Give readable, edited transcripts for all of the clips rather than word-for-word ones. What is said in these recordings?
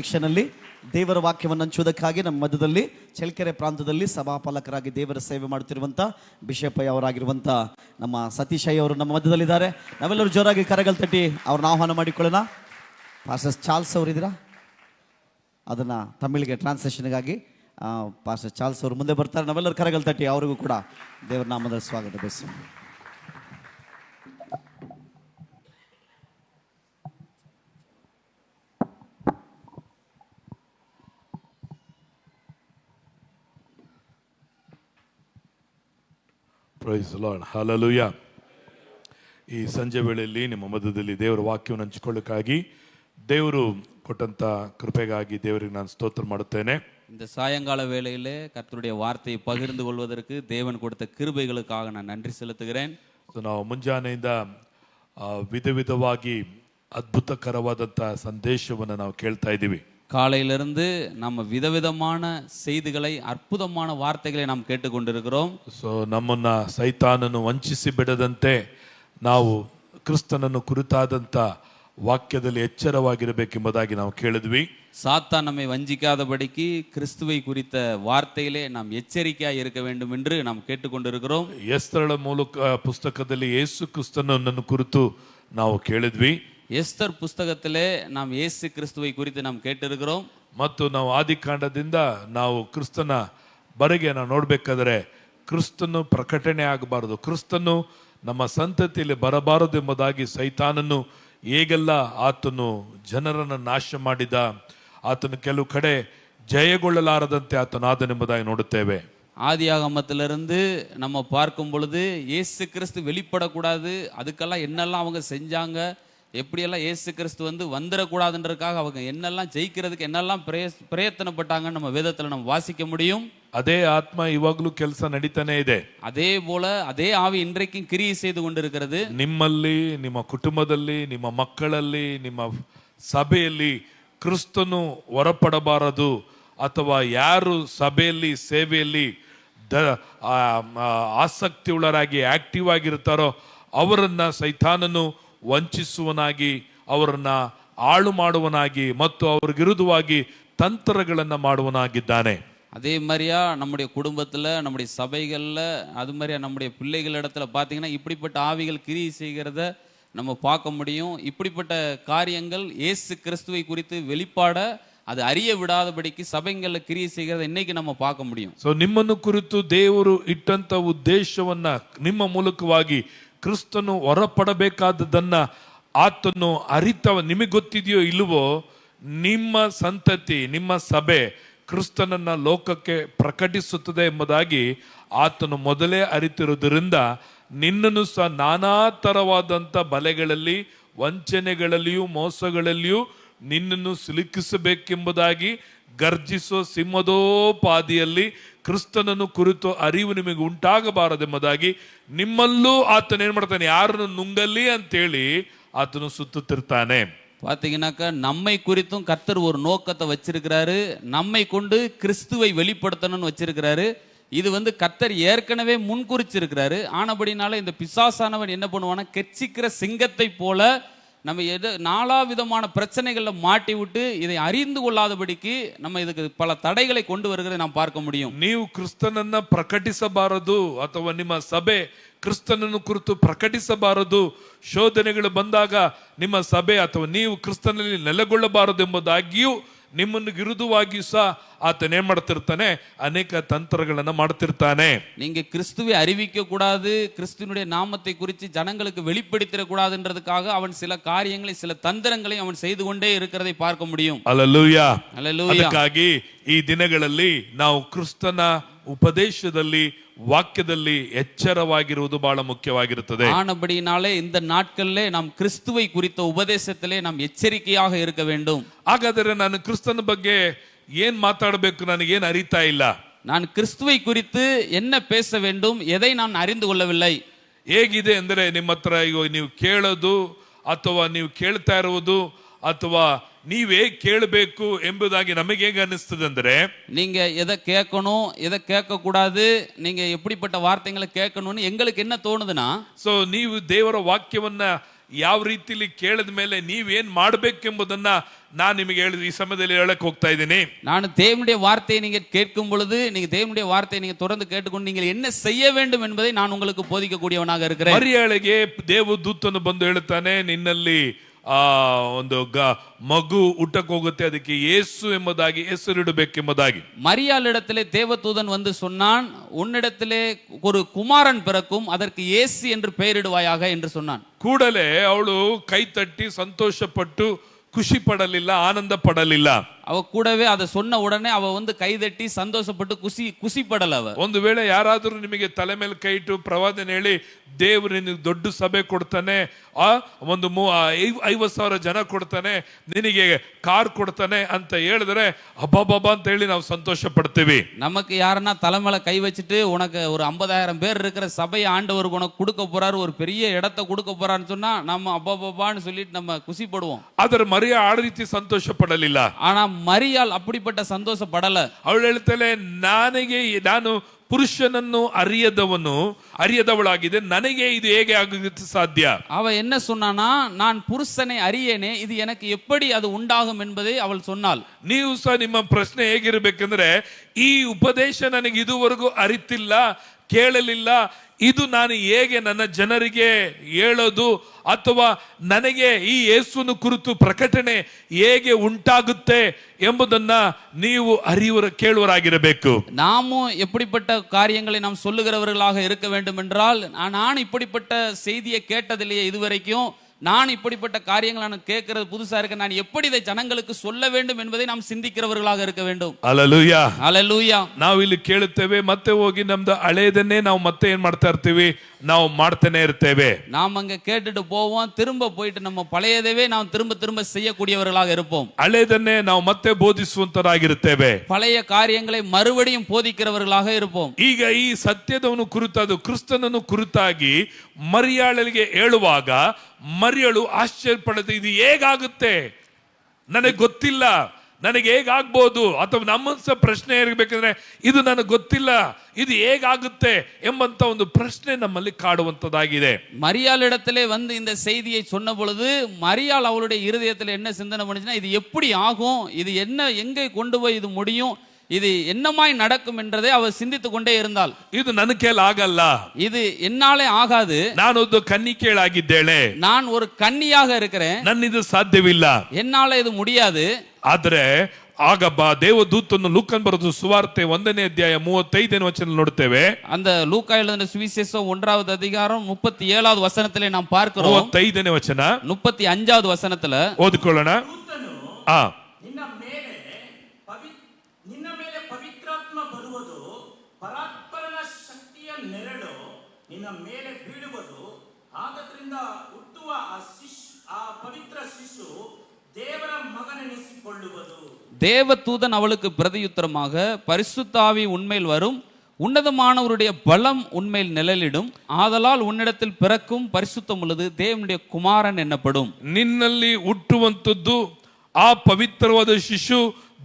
ಸೆಕ್ಷನಲ್ಲಿ ದೇವರ ವಾಕ್ಯವನ್ನು ಹಂಚುವುದಕ್ಕಾಗಿ ನಮ್ಮ ಮಧ್ಯದಲ್ಲಿ ಚಳ್ಳಕೆರೆ ಪ್ರಾಂತದಲ್ಲಿ ಸಭಾಪಾಲಕರಾಗಿ ದೇವರ ಸೇವೆ ಮಾಡುತ್ತಿರುವಂಥ ಬಿಷಪಯ್ಯ ಅವರಾಗಿರುವಂಥ ನಮ್ಮ ಸತೀಶಯ್ಯ ಅವರು ನಮ್ಮ ಮಧ್ಯದಲ್ಲಿದ್ದಾರೆ. ನಾವೆಲ್ಲರೂ ಜೋರಾಗಿ ಕರಗಳು ತಟ್ಟಿ ಅವ್ರನ್ನ ಆಹ್ವಾನ ಮಾಡಿಕೊಳ್ಳೋಣ. ಪಾಸ್ಟರ್ ಚಾರ್ಲ್ಸ್ ಅವರಿದ್ದೀರಾ? ಅದನ್ನು ತಮಿಳಿಗೆ ಟ್ರಾನ್ಸ್ಲೇಷನ್ಗಾಗಿ ಪಾಸ್ಟರ್ ಚಾರ್ಲ್ಸ್ ಅವರು ಮುಂದೆ ಬರ್ತಾರೆ. ನಾವೆಲ್ಲರೂ ಕರಗಳು ತಟ್ಟಿ ಅವರಿಗೂ ಕೂಡ ದೇವರ ನಾಮದಲ್ಲಿ ಸ್ವಾಗತ ಬಯಸೋಣ. Price lord, hallelujah. ಈ ಸಂಜೆ ವೇಳೆಯಲ್ಲಿ ನಿಮ್ಮ ಮಧ್ಯದಲ್ಲಿ ದೇವರ ವಾಕ್ಯವನ್ನು ಹಂಚಿಕೊಳ್ಳಕ್ಕಾಗಿ ದೇವರು ಕೊಟ್ಟಂತ ಕೃಪೆಗಾಗಿ ದೇವರಿಗೆ ನಾನು ಸ್ತೋತ್ರ ಮಾಡುತ್ತೇನೆ. இந்த சாயங்கால வேளையிலே கர்த்தருடைய வார்த்தையை பகிர்ந்து கொள்வதற்கு தேவன் கொடுத்த கிருபைகளுக்காக நான் நன்றி செலுத்துகிறேன். ನಾವು ಮುಂಜಾನೆಯಿಂದ ವಿಧ ವಿಧವಾಗಿ ಅದ್ಭುತಕರವಾದಂಥ ಸಂದೇಶವನ್ನು ನಾವು ಕೇಳ್ತಾ ಇದ್ದೀವಿ. காலையிலிருந்து நம்ம விதவிதமான செய்திகளை, அற்புதமான வார்த்தைகளை நாம் கேட்டுக்கொண்டிருக்கிறோம். ನಮ್ಮನ್ನ ಸೈತಾನನು ವಂಚಿಸಿ ಬಿಡದಂತೆ ನಾವು ಕ್ರಿಸ್ತನನ್ನು ಕುರಿತಾದಂಥ ವಾಕ್ಯದಲ್ಲಿ ಎಚ್ಚರವಾಗಿರಬೇಕೆಂಬುದಾಗಿ ನಾವು ಕೇಳಿದ್ವಿ. சாத்தான் நம்மை வஞ்சிக்காதபடிக்கு கிறிஸ்துவை குறித்த வார்த்தையிலே நாம் எச்சரிக்கையாக இருக்க வேண்டும் என்று நாம் கேட்டுக்கொண்டிருக்கிறோம். ಎಸ್ತರಳ ಮೂಲಕ ಪುಸ್ತಕದಲ್ಲಿ ಯೇಸು ಕ್ರಿಸ್ತನನ್ನು ಕುರಿತು ನಾವು ಕೇಳಿದ್ವಿ. ಎಸ್ತರ್ ಪುಸ್ತಕத்திலே நாம் ಯೇಸು ಕ್ರಿಸ್ತುவை குறித்து நாம் கேட்டிருக்கிறோம். ಮತ್ತು ನಾವು ಆದಿಕಾಂಡದಿಂದ ನಾವು ಕ್ರಿಸ್ತನ ಬರೆಗೆ ನಾವು ನೋಡಬೇಕಾದ್ರೆ ಕ್ರಿಸ್ತನು ಪ್ರಕಟಣೆ ಆಗಬಾರದು, ಕ್ರಿಸ್ತನು ನಮ್ಮ ಸಂತತಿಯಲ್ಲಿ ಬರಬಾರದು ಎಂಬುದಾಗಿ ಸೈತಾನನು ಹೇಗೆಲ್ಲ ಆತನು ಜನರನ್ನು ನಾಶ ಮಾಡಿದ, ಆತನು ಕೆಲವು ಕಡೆ ಜಯಗೊಳ್ಳಲಾರದಂತೆ ಆತನಾದನೆಂಬುದಾಗಿ ನೋಡುತ್ತೇವೆ. ஆதியாகமத்திலிருந்து நம்ம பார்க்கும் பொழுது இயேசு கிறிஸ்து வெளிப்படக்கூடாது, அதுக்கெல்லாம் என்னெல்லாம் அவங்க செஞ்சாங்க, எப்படியெல்லாம் இயேசு கிறிஸ்து வந்துடக்கூடாதுன்றதுக்காக அவங்க என்னெல்லாம் ஜெயிக்கிறதுக்கு என்னெல்லாம் பிரயத்தனப்பட்டாங்கன்னு நம்ம வேதத்தில் நம்ம வாசிக்க முடியும். ಅದೇ ಆತ್ಮ ಇವಾಗಲೂ ಕೆಲಸ ನಡೀತಾನೆ ಇದೆ. அதே போல அதே ஆவி இன்றைக்கும் கிரியை செய்து கொண்டிருக்கிறது. ನಿಮ್ಮಲ್ಲಿ, ನಿಮ್ಮ ಕುಟುಂಬದಲ್ಲಿ, ನಿಮ್ಮ ಮಕ್ಕಳಲ್ಲಿ, ನಿಮ್ಮ ಸಭೆಯಲ್ಲಿ ಕ್ರಿಸ್ತನು ಹೊರಪಡಬಾರದು, ಅಥವಾ ಯಾರು ಸಭೆಯಲ್ಲಿ ಸೇವೆಯಲ್ಲಿ ಆಸಕ್ತಿ ಉಳ್ಳರಾಗಿ ಆಕ್ಟಿವ್ ಆಗಿರ್ತಾರೋ ಅವರನ್ನ ಸೈತಾನನು ವಂಚಿಸುವನಾಗಿ, ಅವರನ್ನ ಹಾಳು ಮಾಡುವನಾಗಿ ಮತ್ತು ಅವ್ರಿಗೆ ವಿರುದ್ಧವಾಗಿ ತಂತ್ರಗಳನ್ನು ಮಾಡುವನಾಗಿದ್ದಾನೆ. அதே மாதிரியா நம்முடைய குடும்பத்தில், நம்முடைய சபைகளில், அது மாதிரியா நம்முடைய பிள்ளைகளிடத்துல பார்த்தீங்கன்னா இப்படிப்பட்ட ஆவிகள் கிரியை செய்கிறத நம்ம பார்க்க முடியும். இப்படிப்பட்ட காரியங்கள் இயேசு கிறிஸ்துவை குறித்து வெளிப்பாட அது அறிய விடாதபடிக்கு சபைகளில் கிரியை செய்கிறத இன்னைக்கு நம்ம பார்க்க முடியும். ನಿಮ್ಮನ್ನು ಕುರಿತು ದೇವರು ಇಟ್ಟಂತ ಉದ್ದೇಶವನ್ನ ನಿಮ್ಮ ಮೂಲಕವಾಗಿ ಕ್ರಿಸ್ತನು ಹೊರಪಡಬೇಕಾದದನ್ನ ಆತನು ಅರಿತವ. ನಿಮಗೆ ಗೊತ್ತಿದೆಯೋ ಇಲ್ಲವೋ, ನಿಮ್ಮ ಸಂತತಿ, ನಿಮ್ಮ ಸಭೆ ಕ್ರಿಸ್ತನನ್ನ ಲೋಕಕ್ಕೆ ಪ್ರಕಟಿಸುತ್ತದೆ ಎಂಬುದಾಗಿ ಆತನು ಮೊದಲೇ ಅರಿತಿರುವುದರಿಂದ ನಿನ್ನನ್ನು ಸಹ ನಾನಾ ತರವಾದಂಥ ಬಲೆಗಳಲ್ಲಿ, ವಂಚನೆಗಳಲ್ಲಿಯೂ ಮೋಸಗಳಲ್ಲಿಯೂ ನಿನ್ನನ್ನು ಸಿಲುಕಿಸಬೇಕೆಂಬುದಾಗಿ ಗರ್ಜಿಸೋ ಸಿಂಹದೋಪಾದಿಯಲ್ಲಿ ಕ್ರಿಸ್ತನನ್ನು ಕುರಿತು ಅರಿವು ನಿಮಗೆ ಉಂಟಾಗಬಾರದೆಂಬುದಾಗಿ ನಿಮ್ಮಲ್ಲೂ ಆತನ ಏನ್ ಮಾಡ್ತಾನೆ, ಯಾರನ್ನು ನುಂಗಲಿ ಅಂತೇಳಿ ಆತನು ಸುತ್ತುತ್ತಿರ್ತಾನೆ. பார்த்தீங்கன்னாக்கா நம்மை குறித்தும் கர்த்தர் ஒரு நோக்கத்தை வச்சிருக்கிறாரு. நம்மை கொண்டு கிறிஸ்துவை வெளிப்படுத்தணும்னு வச்சிருக்கிறாரு. இது கர்த்தர் ஏற்கனவே முன்குறிச்சிருக்கிறாரு. ஆனபடினால இந்த பிசாசானவன் என்ன பண்ணுவானா, கெச்சிக்கிற சிங்கத்தை போல நம்ம நாலா விதமான பிரச்சனைகளில் மாட்டி விட்டு இதை அறிந்து கொள்ளாதபடிக்கு நம்ம இதுக்கு பல தடைகளை கொண்டு வருகிறதை நாம் பார்க்க முடியும். ನೀವು ಕ್ರಿಸ್ತನನ್ನ ಪ್ರಕಟಿಸಬಾರದು, ಅಥವಾ ನಿಮ್ಮ ಸಭೆ ಕ್ರಿಸ್ತನನ್ನು ಕುರಿತು ಪ್ರಕಟಿಸಬಾರದು, ಶೋಧನೆಗಳು ಬಂದಾಗ ನಿಮ್ಮ ಸಭೆ ಅಥವಾ ನೀವು ಕ್ರಿಸ್ತನಲ್ಲಿ ನೆಲೆಗೊಳ್ಳಬಾರದು ಎಂಬುದಾಗಿಯೂ ನಿಮ್ಮನ್ನು ವಿರುದ್ಧವಾಗಿಯೂ ಸಹ ಆತನ ಏನ್ ಮಾಡ್ತಿರ್ತಾನೆ, ಅನೇಕ ತಂತ್ರಗಳನ್ನ ಮಾಡ್ತಿರ್ತಾನೆ. நீங்க கிறிஸ்துவை அறிவிக்க கூடாது, கிறிஸ்துவினுடைய நாமத்தை குறித்து ஜனங்களுக்கு வெளிப்படுத்திட கூடாதுன்றதுக்காக அவன் சில காரியங்களை, சில தந்திரங்களை அவன் செய்து கொண்டே இருக்கிறதை பார்க்க முடியும். Hallelujah, hallelujah. ಅದಕ್ಕಾಗಿ ಈ ದಿನಗಳಲ್ಲಿ ನಾವು ಕ್ರಿಸ್ತನ ಉಪದೇಶದಲ್ಲಿ, ವಾಕ್ಯದಲ್ಲಿ ಎಚ್ಚರವಾಗಿರುವುದು ಬಹಳ ಮುಖ್ಯವಾಗಿರುತ್ತದೆ. ஆனபடினாலே இந்த நாட்களிலே நாம் கிறிஸ்துவை குறித்த உபதேசத்திலே நாம் எச்சரிக்கையாக இருக்க வேண்டும். ಹಾಗಾದರೆ ನಾನು ಕ್ರಿಸ್ತನ ಬಗ್ಗೆ ಏನ್ ಮಾತಾಡಬೇಕು, ನನಗೇನು ಅರಿತಾ ಇಲ್ಲ. நான் கிறிஸ்துவை குறித்து என்ன பேச வேண்டும், எதை நான் அறிந்து கொள்ளவில்லை. ಹೇಗಿದೆ ಅಂದರೆ, ನಿಮ್ಮ ಹತ್ರ ಈಗ ನೀವು ಕೇಳೋದು ಅಥವಾ ನೀವು ಕೇಳ್ತಾ ಇರುವುದು ಅಥವಾ ನೀವೇ ಕೇಳಬೇಕು ಎಂಬುದಾಗಿ ನಮಗೆ ಹೇಗೆ ಅನಿಸ್ತದೆ ಅಂದ್ರೆ, நீங்க எதை கேட்கணும், எதை கேட்க கூடாது, நீங்க எப்படிப்பட்ட வார்த்தைகளை கேட்கணும்னு எங்களுக்கு என்ன தோணுதுன்னா, ನೀವು ದೇವರ ವಾಕ್ಯವನ್ನ ಯಾವ ರೀತಿಲಿ ಕೇಳಿದ ಮೇಲೆ ನೀವೇನ್ ಮಾಡ್ಬೇಕೆಂಬುದನ್ನ நான் ನಿಮಗೆ ಈ ಸಮಯದಲ್ಲಿ ಹೇಳಕ್ ಹೋಗ್ತಾ ಇದ್ದೀನಿ. நான் தேவனுடைய வார்த்தையை நீங்க கேட்கும் பொழுது நீங்க தேவனுடைய வார்த்தையை நீங்க தொடர்ந்து கேட்டுக்கொண்டு நீங்கள் என்ன செய்ய வேண்டும் என்பதை நான் உங்களுக்கு போதிக்கக்கூடியவனாக இருக்கிறேன். ಮರಿಯಾಳಿಗೆ ದೇವದೂತನು ಬಂದು ಹೇಳ್ತಾನೆ, ನಿನ್ನಲ್ಲಿ ಒಂದು ಮಗು ಹುಟ್ಟಕ್ಕೆ ಹೋಗುತ್ತೆ, ಅದಕ್ಕೆ ಯೇಸು ಎಂಬುದಾಗಿ ಹೆಸರಿಡಬೇಕೆಂಬುದಾಗಿ. மரியாளிடத்திலே தேவதூதன் வந்து சொன்னான், உன்னிடத்திலே ஒரு குமாரன் பிறக்கும், அதற்கு இயேசு என்று பெயரிடுவாயாக என்று சொன்னான். ಕೂಡಲೇ ಅವಳು ಕೈ ತಟ್ಟಿ ಸಂತೋಷಪಟ್ಟು ಖುಷಿ ಪಡಲಿಲ್ಲ, ಆನಂದ ಪಡಲಿಲ್ಲ. அவ கூடவே அதை சொன்ன உடனே அவ வந்து கைதட்டி சந்தோஷப்பட்டு ಖುಷಿ ಪಡಲ್ಲ. அவ ಒಂದು ವೇಳೆ ಯಾರಾದರೂ ನಿಮಗೆ ತಲೆ ಮೇಲೆ ಕೈ ಇಟ್ಟು ಪ್ರವಾದನೆ ಹೇಳಿ ದೇವರು ನಿನಗೆ ದೊಡ್ಡ ಸಭೆ ಕೊಡ್ತಾನೆ, ಒಂದು 50,000 ಜನ ಕೊಡ್ತಾನೆ, ನಿನಗೆ ಕಾರ್ ಕೊಡ್ತಾನೆ ಅಂತ ಹೇಳಿದ್ರೆ ಹಬ್ಬಬ್ಬಾ ಅಂತ ಹೇಳಿ ನಾವು ಸಂತೋಷ ಪಡ್ತೀವಿ. நமக்கு யாரன்னா தலை மேல கை வச்சுட்டு உனக்கு ஒரு 50,000 பேர் இருக்கிற சபையை ஆண்டவர் உனக்கு கொடுக்க போறாரு, ஒரு பெரிய இடத்தை கொடுக்க போறாருன்னு சொன்னா நம்ம அப்பப்பான்னு சொல்லிட்டு நம்ம ಖುಷಿ ಪಡುவோம். ಆದ್ರೆ ಮರಿಯ ಆ ರೀತಿ ಸಂತೋಷ ಪಡಲಿಲ್ಲ. ஆனா மரியாள் அப்படிப்பட்ட சந்தோஷப்படல. ಅವಳು ಹೇಳ್ತಾಳೆ, ನಾನು ಪುರುಷನನ್ನು ಅರಿಯದವಳಾಗಿದೆ, ನನಗೆ ಇದು ಹೇಗೆ ಆಗುತ್ತೆ ಸಾಧ್ಯ? அவ என்ன சொன்னானா, நான் புருஷனை அறியேனே, இது எனக்கு எப்படி அது உண்டாகும் என்பதை அவள் சொன்னாள். ನೀವು ಸಹ ನಿಮ್ಮ ಪ್ರಶ್ನೆ ಹೇಗಿರ್ಬೇಕಂದ್ರೆ, ಈ ಉಪದೇಶ ನನಗೆ ಇದುವರೆಗೂ ಅರಿತಿಲ್ಲ, ಕೇಳಲಿಲ್ಲ, ಇದು ನಾನು ಹೇಗೆ ನನ್ನ ಜನರಿಗೆ ಹೇಳೋದು, ಅಥವಾ ನನಗೆ ಈ ಯೇಸುವಿನ ಕುರಿತು ಪ್ರಕಟಣೆ ಹೇಗೆ ಉಂಟಾಗುತ್ತೆ ಎಂಬುದನ್ನ ನೀವು ಕೇಳುವರಾಗಿರಬೇಕು. நாமும் எப்படிப்பட்ட காரியங்களை நாம் சொல்லுகிறவர்களாக இருக்க வேண்டும் என்றால், நான் இப்படிப்பட்ட செய்தியை கேட்டதில்லையே இதுவரைக்கும், நான் இப்படிப்பட்ட காரியங்களை நான் கேட்கிறது புதுசா இருக்கு, நான் எப்படி இதை ஜனங்களுக்கு சொல்ல வேண்டும் என்பதை நாம் சிந்திக்கிறவர்களாக இருக்க வேண்டும். அல்லேலூயா, அல்லேலூயா. ನಾವು ಇಲ್ಲಿ ಕೇಳುತ್ತೇವೆ, ಮತ್ತೆ ಹೋಗಿ ನಮ್ದು ಹಳೆಯದನ್ನೇ ನಾವು ಮತ್ತೆ ಏನ್ ಮಾಡ್ತಾ ಇರ್ತೀವಿ, ನಾವು ಮಾಡ್ತಾನೆ ಇರ್ತೇವೆ. நாம் அங்க கேட்டுட்டு போவோம், திரும்ப போயிட்டு நம்ம பழையதவே நாம் திரும்ப திரும்ப செய்யக்கூடியவர்களாக இருப்போம். ಹಳೆಯದನ್ನೇ ನಾವು ಮತ್ತೆ ಬೋಧಿಸುವಂತರಾಗಿರುತ್ತೇವೆ. பழைய காரியங்களை மறுபடியும் போதிக்கிறவர்களாக இருப்போம். ಈಗ ಈ ಸತ್ಯದವನು ಕುರಿತಾದ ಕ್ರಿಸ್ತನನ್ನು ಕುರಿತಾಗಿ ಮರಿಯಾಳಿಗೆ ಹೇಳುವಾಗ ಮರಿಯಳು ಆಶ್ಚರ್ಯಪಡುತ್ತೆ, ಇದು ಹೇಗಾಗುತ್ತೆ, ನನಗೆ ಗೊತ್ತಿಲ್ಲ, ನನಗೆ ಹೇಗಾಗ್ಬೋದು, ಅಥವಾ ನಮ್ಮ ಪ್ರಶ್ನೆ ಇರಬೇಕಂದ್ರೆ ಇದು ನನಗೆ ಗೊತ್ತಿಲ್ಲ, ಇದು ಹೇಗಾಗುತ್ತೆ ಎಂಬಂತ ಒಂದು ಪ್ರಶ್ನೆ ನಮ್ಮಲ್ಲಿ ಕಾಡುವಂತದ್ದಾಗಿದೆ. மரியாளிடத்திலே வந்து இந்த செய்தியை சொன்ன பொழுது மரியாள் அவளுடைய இருதயத்தில் என்ன சிந்தனை பண்ணுச்சுன்னா, இது எப்படி ஆகும், இது என்ன எங்கே கொண்டு போய் இது முடியும், இது என்னமாய் நடக்கும் என்றதை அவள் சிந்தித்துக் கொண்டே இருந்தாள். ಇದು ನನ್ನ ಕೈಯಲ್ಲಿ ಆಗಲ್ಲ, இது என்னாலே ஆகாது, ನಾನು ಒಂದು ಕನ್ನಿಕೆಯಾಗಿದ್ದೇನೆ, நான் ஒரு கன்னியாக இருக்கிறேன், ನನ್ನಿದು ಸಾಧ್ಯವಿಲ್ಲ, என்னால இது முடியாது. ಆದ್ರೆ ಆಗ ದೇವದೂತನು ಲೂಕನ್ ಬರೆದ ಸುವಾರ್ತೆ 1ನೇ ಅಧ್ಯಾಯ 35ನೇ ವಚನ ನೋಡ್ತೇವೆ. அந்த லூக்கா எழுதின சுவிசேஷம் 1வது அதிகாரம் 37வது வசனத்திலே நாம் பார்க்கிறோம். 35ನೇ ವಚನ 35வது வசனத்துல ಓದಿಕೊಳ್ಳೋಣ. ನಿನ್ನ ಮೇಲೆ ಪವಿತ್ರಾತ್ಮ ಬರುವುದು, ಪರಾತ್ಪರನ ಶಕ್ತಿಯ ನೆರಳು ನಿನ್ನ ಮೇಲೆ ಬೀಳುವುದು, ಆದ್ದರಿಂದ ಹುಟ್ಟುವ ಆ ಪವಿತ್ರ ಶಿಶು ದೇವರ ಮಗನೆನಿಸಿಕೊಳ್ಳುವುದು. தேவதூதன் அவளுக்கு பிரதியுத்தரமாக, பரிசுத்த ஆவி உன்மேல் வரும், உன்னதமானவருடைய பலம் உன்மேல் நிழலிடும், ஆதலால் உன்னிடத்தில் பிறக்கும் பரிசுத்தம் உள்ளது தேவனுடைய குமாரன் என்னப்படும். ನಿನ್ನಲ್ಲಿ ಹುಟ್ಟುವಂತದ್ದು ಆ ಪವಿತ್ರವಾದ ಶಿಶು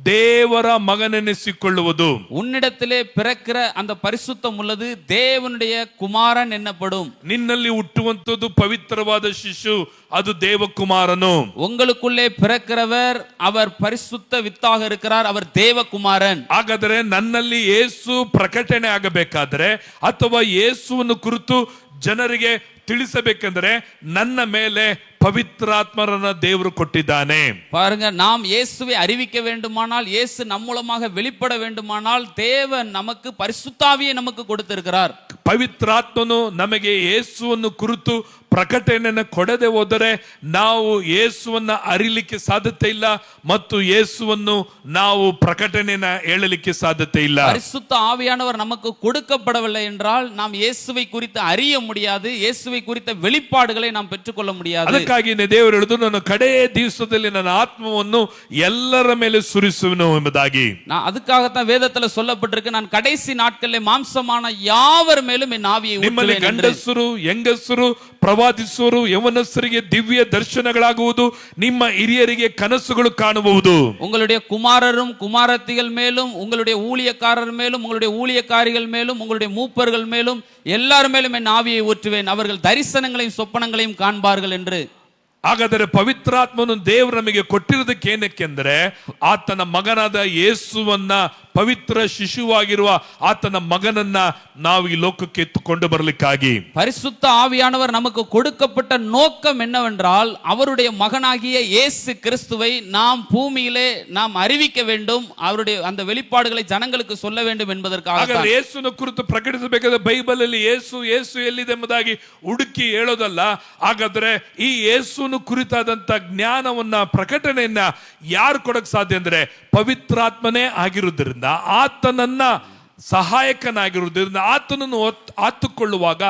ದೇವರ ಮಗನೆನಿಸಿಕೊಳ್ಳುವುದು. உன்னிடத்திலே பிறக்கிற அந்த பரிசுத்தம் உள்ளது தேவனுடைய குமாரன் என்னப்படும். ನಿನ್ನಲ್ಲಿ ಹುಟ್ಟುವಂತದ್ದು ಪವಿತ್ರವಾದ ಶಿಶು, ಅದು ದೇವಕುಮಾರನು. உங்களுக்குள்ளே பிறக்கிறவர் அவர் பரிசுத்த வித்தாக இருக்கிறார், அவர் தேவகுமாரன். ಹಾಗಾದರೆ ನನ್ನಲ್ಲಿ ಯೇಸು ಪ್ರಕಟಣೆ ಆಗಬೇಕಾದ್ರೆ ಅಥವಾ ಯೇಸುವನ್ನು ಕುರಿತು ಜನರಿಗೆ ತಿಳಿಸಬೇಕೆಂದರೆ ನನ್ನ ಮೇಲೆ பவித்ராத்மரன தேவரு கொட்டிதானே. பாருங்க, நாம் இயேசுவை அறிவிக்க வேண்டுமானால், இயேசு நம் மூலமாக வெளிப்பட வேண்டுமானால், தேவன் நமக்கு பரிசுத்தாவியை நமக்கு கொடுத்திருக்கிறார். ಪವಿತ್ರಾತ್ಮನು ನಮಗೆ ಯೇಸುವನ್ನು ಕುರಿತು ಪ್ರಕಟಣೆಯನ್ನು ಕೊಡದೆ ಹೋದರೆ ನಾವು ಯೇಸುವನ್ನ ಅರಿಲಿಕ್ಕೆ ಸಾಧ್ಯತೆ ಇಲ್ಲ, ಮತ್ತು ಯೇಸುವನ್ನು ನಾವು ಪ್ರಕಟಣೆಯನ್ನು ಹೇಳಲಿಕ್ಕೆ ಸಾಧ್ಯತೆ ಇಲ್ಲ. பரிசுத்த ஆவியானவர் நமக்கு கொடுக்கப்படவில்லை என்றால் நாம் இயேசுவை குறித்து அறிய முடியாது, இயேசுவை குறித்த வெளிப்பாடுகளை நாம் பெற்றுக்கொள்ள முடியாது. ಅದಕ್ಕಾಗಿ ದೇವರು ಹೇಳಿದ್ರು, ನಾನು ಕಡೆಯ ದಿವಸದಲ್ಲಿ ನನ್ನ ಆತ್ಮವನ್ನು ಎಲ್ಲರ ಮೇಲೆ ಸುರಿಸುವೆನು ಎಂಬುದಾಗಿ. அதுக்காகத்தான் வேதத்துல சொல்லப்பட்டிருக்கு, நான் கடைசி நாட்களிலே மாம்சமான யாவர் மேலும் என் ஆவியை ஊற்றுவேன் என்று. ನಿಮ್ಮಲ್ಲಿ ಗಂಡಸರು ಹೆಂಗಸರು ಪ್ರವಾದಿ ಪ್ರವಾದಿಸುವರು, ಯವನಸ್ಥರಿಗೆ ದಿವ್ಯ ದರ್ಶನಗಳಾಗುವುದು, ನಿಮ್ಮ ಹಿರಿಯರಿಗೆ ಕನಸುಗಳು ಕಾಣಬಹುದು. உங்களுடைய குமாரரும் குமாரத்திகள் மேலும், உங்களுடைய ஊழியக்காரர் மேலும், உங்களுடைய ஊழியக்காரிகள் மேலும், உங்களுடைய மூப்பர்கள் மேலும், எல்லார் மேலும் என் ஆவியை ஊற்றுவேன், அவர்கள் தரிசனங்களையும் சொப்பனங்களையும் காண்பார்கள் என்று. ಹಾಗಾದರೆ ಪವಿತ್ರಾತ್ಮನು ದೇವರು ನಮಗೆ ಕೊಟ್ಟಿರೋದಕ್ಕೆ ಏನಕ್ಕೆಂದರೆ ಆತನ ಮಗನಾದ ಯೇಸುವನ್ನ, ಪವಿತ್ರ ಶಿಶುವಾಗಿರುವ ಆತನ ಮಗನನ್ನ ನಾವು ಈ ಲೋಕಕ್ಕೆ ಎತ್ತುಕೊಂಡು ಬರಲಿಕ್ಕಾಗಿ. பரிசுத்த ஆவியானவர் நமக்கு கொடுக்கப்பட்ட நோக்கம் என்னவென்றால் அவருடைய மகனாகிய இயேசு கிறிஸ்துவை நாம் பூமியிலே நாம் அறிவிக்க வேண்டும், அவருடைய அந்த வெளிப்பாடுகளை ஜனங்களுக்கு சொல்ல வேண்டும் என்பதற்காக. ಹಾಗಾದ್ರೆ ಯೇಸುವಿನ ಕುರಿತು ಪ್ರಕಟಿಸಬೇಕಾದ ಬೈಬಲ್ ಅಲ್ಲಿ ಯೇಸು ಯೇಸು ಎಲ್ಲಿದೆ ಎಂಬುದಾಗಿ ಹುಡುಕಿ ಹೇಳೋದಲ್ಲ. ಹಾಗಾದ್ರೆ ಈ ಯೇಸುವಿನ ಕುರಿತಾದಂತ ಜ್ಞಾನವನ್ನ, ಪ್ರಕಟಣೆಯನ್ನ ಯಾರು ಕೊಡಕ್ ಸಾಧ್ಯ ಅಂದ್ರೆ ಪವಿತ್ರಾತ್ಮನೇ ಆಗಿರುವುದರಿಂದ, ಆತನನ್ನ ಸಹಾಯಕನಾಗಿರುವುದರಿಂದ, ಆತನನ್ನು ಆತುಕೊಳ್ಳುವಾಗ,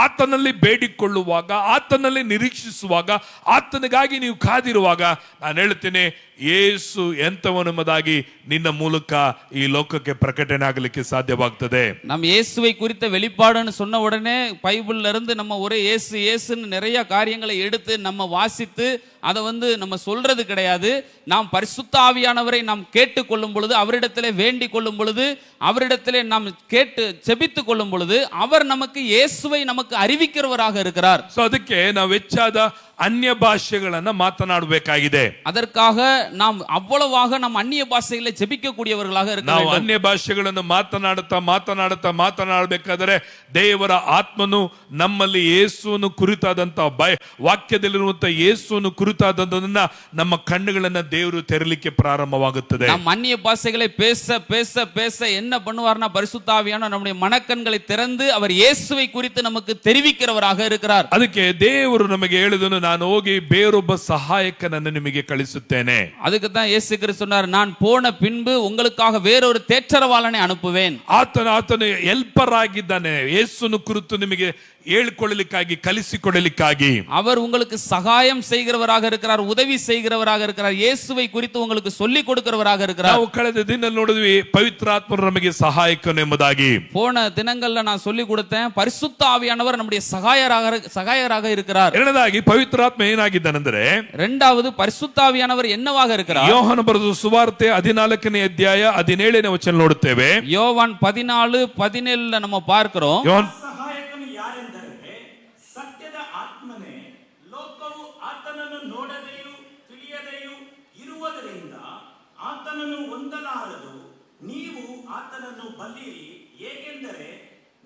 ಆತನಲ್ಲಿ ಬೇಡಿಕೊಳ್ಳುವಾಗ, ಆತನಲ್ಲಿ ನಿರೀಕ್ಷಿಸುವಾಗ, ಆತನಿಗಾಗಿ ನೀವು ಕಾದಿರುವಾಗ, ನಾನು ಹೇಳ್ತೇನೆ ಯೇಸು ಎಂತವನೆಂಬುದಾಗಿ ನಿನ್ನ ಮೂಲಕ ಈ ಲೋಕಕ್ಕೆ ಪ್ರಕಟಣೆ ಆಗಲಿಕ್ಕೆ ಸಾಧ್ಯವಾಗ್ತದೆ. நம்ம இயேசுவை குறித்த வெளிப்பாடுன்னு சொன்ன உடனே பைபிள்ல இருந்து நம்ம ஒரே இயேசு இயேசுன்னு நிறைய காரியங்களை எடுத்து நம்ம வாசித்து அதை நம்ம சொல்றது கிடையாது. நாம் பரிசுத்த ஆவியானவரை நாம் கேட்டுக்கொள்ளும் பொழுது, அவரிடத்திலே வேண்டிக் கொள்ளும் பொழுது, அவரிடத்திலே நாம் கேட்டு செபித்து கொள்ளும் பொழுது, அவர் நமக்கு இயேசுவை நமக்கு அறிவிக்கிறவராக இருக்கிறார். ಸೊ ಅದಕ್ಕೆ ನಾವು ಹೆಚ್ಚಾದ ಅನ್ಯ ಭಾಷೆಗಳನ್ನ ಮಾತನಾಡಬೇಕಾಗಿದೆ. அதற்காக நாம் அவ்வளவாக நாம் அந்நிய பாஷைகளை ஜெபிக்க கூடியவர்களாக இருக்க வேண்டும். ನಾವು ಅನ್ಯ ಭಾಷೆಗಳನ್ನು ಮಾತನಾಡಬೇಕಾದರೆ ದೇವರ ಆತ್ಮನು ನಮ್ಮಲ್ಲಿ ಯೇಸುವನ್ನು ಕುರಿತಾದಂತ ವಾಕ್ಯದಲ್ಲಿರುವಂತಹ ಯೇಸುವನ್ನು ಕುರಿತಾದದನ್ನ ನಮ್ಮ ಕಣ್ಣುಗಳನ್ನ ದೇವರು ತೆರಲಿಕ್ಕೆ ಪ್ರಾರಂಭವಾಗುತ್ತದೆ. நாம் அந்நிய பாஷைகளை பேச பேச பேச என்ன பண்ணுவார்னா, பரிசுத்த ஆவியானவர் நம்முடைய மனக்கண்களை திறந்து அவர் இயேசுவை குறித்து நமக்கு தெரிவிக்கிறவராக இருக்கிறார். ಅದಕ್ಕೆ ದೇವರು ನಮಗೆ ಹೇಳಿದನು, ನಾನು ಹೋಗಿ ಬೇರೊಬ್ಬ ಸಹಾಯಕನನ್ನು ನಿಮಗೆ ಕಳಿಸುತ್ತೇನೆ. அதுக்கு தான் இயேசு கிறிஸ்து சொன்னார், நான் போன பின்பு உங்களுக்காக வேறொரு தேற்றரவாளனை அனுப்புவேன். ಆತನು ಹೆಲ್ಪರ್ ಆಗಿದ್ದಾನೆ, ಯೇಸುವನ್ನು ಕುರಿತು ನಿಮಗೆ ಹೇಳಿಕೊಳ್ಳಲಿಕ್ಕಾಗಿ, ಕಲಿಸಿಕೊಡಲಿಕ್ಕಾಗಿ. அவர் உங்களுக்கு சகாயம் செய்கிறவராக இருக்கிறார், உதவி செய்கிறவராக இருக்கிறார், இயேசுவை குறித்து உங்களுக்கு சொல்லிக் கொடுக்கிறவராக இருக்கிறார். ನಾವು ಕಳೆದ ದಿನ ನೋಡಿದ್ವಿ ಪವಿತ್ರಾತ್ಮರು ನಮಗೆ ಸಹಾಯಕನು ಎಂಬುದಾಗಿ. போன தினங்கள்ல நான் சொல்லி கொடுத்தேன், பரிசுத்த ஆவியானவர் நம்முடைய சகாயராக இருக்கிறார். ಎರಡನೇದಾಗಿ ಪವಿತ್ರಾತ್ಮ ಏನಾಗಿದ್ದಾನೆಂದರೆ, இரண்டாவது பரிசுத்த ஆவியானவர் என்னவாக இருக்கிறார்? ಯೋಹಾನ ಬರೆದ ಸುವಾರ್ತೆ 14ನೇ ಅಧ್ಯಾಯ 17ನೇ ವಚನ ನೋಡುತ್ತೇವೆ. யோவான் 14:17 நம்ம பார்க்கிறோம். ಸಹಾಯಕನು ಯಾರೆಂದರೆ ಸತ್ಯದ ಆತ್ಮನೇ, ಲೋಕವು ಆತನನ್ನು ನೋಡದೆಯೂ ತಿಳಿಯದೆಯೂ ಇರುವುದರಿಂದ ಆತನನ್ನು ಹೊಂದಲಾರದು. ನೀವು ಆತನನ್ನು ಬಲ್ಲಿರಿ, ಹೇಗೆಂದರೆ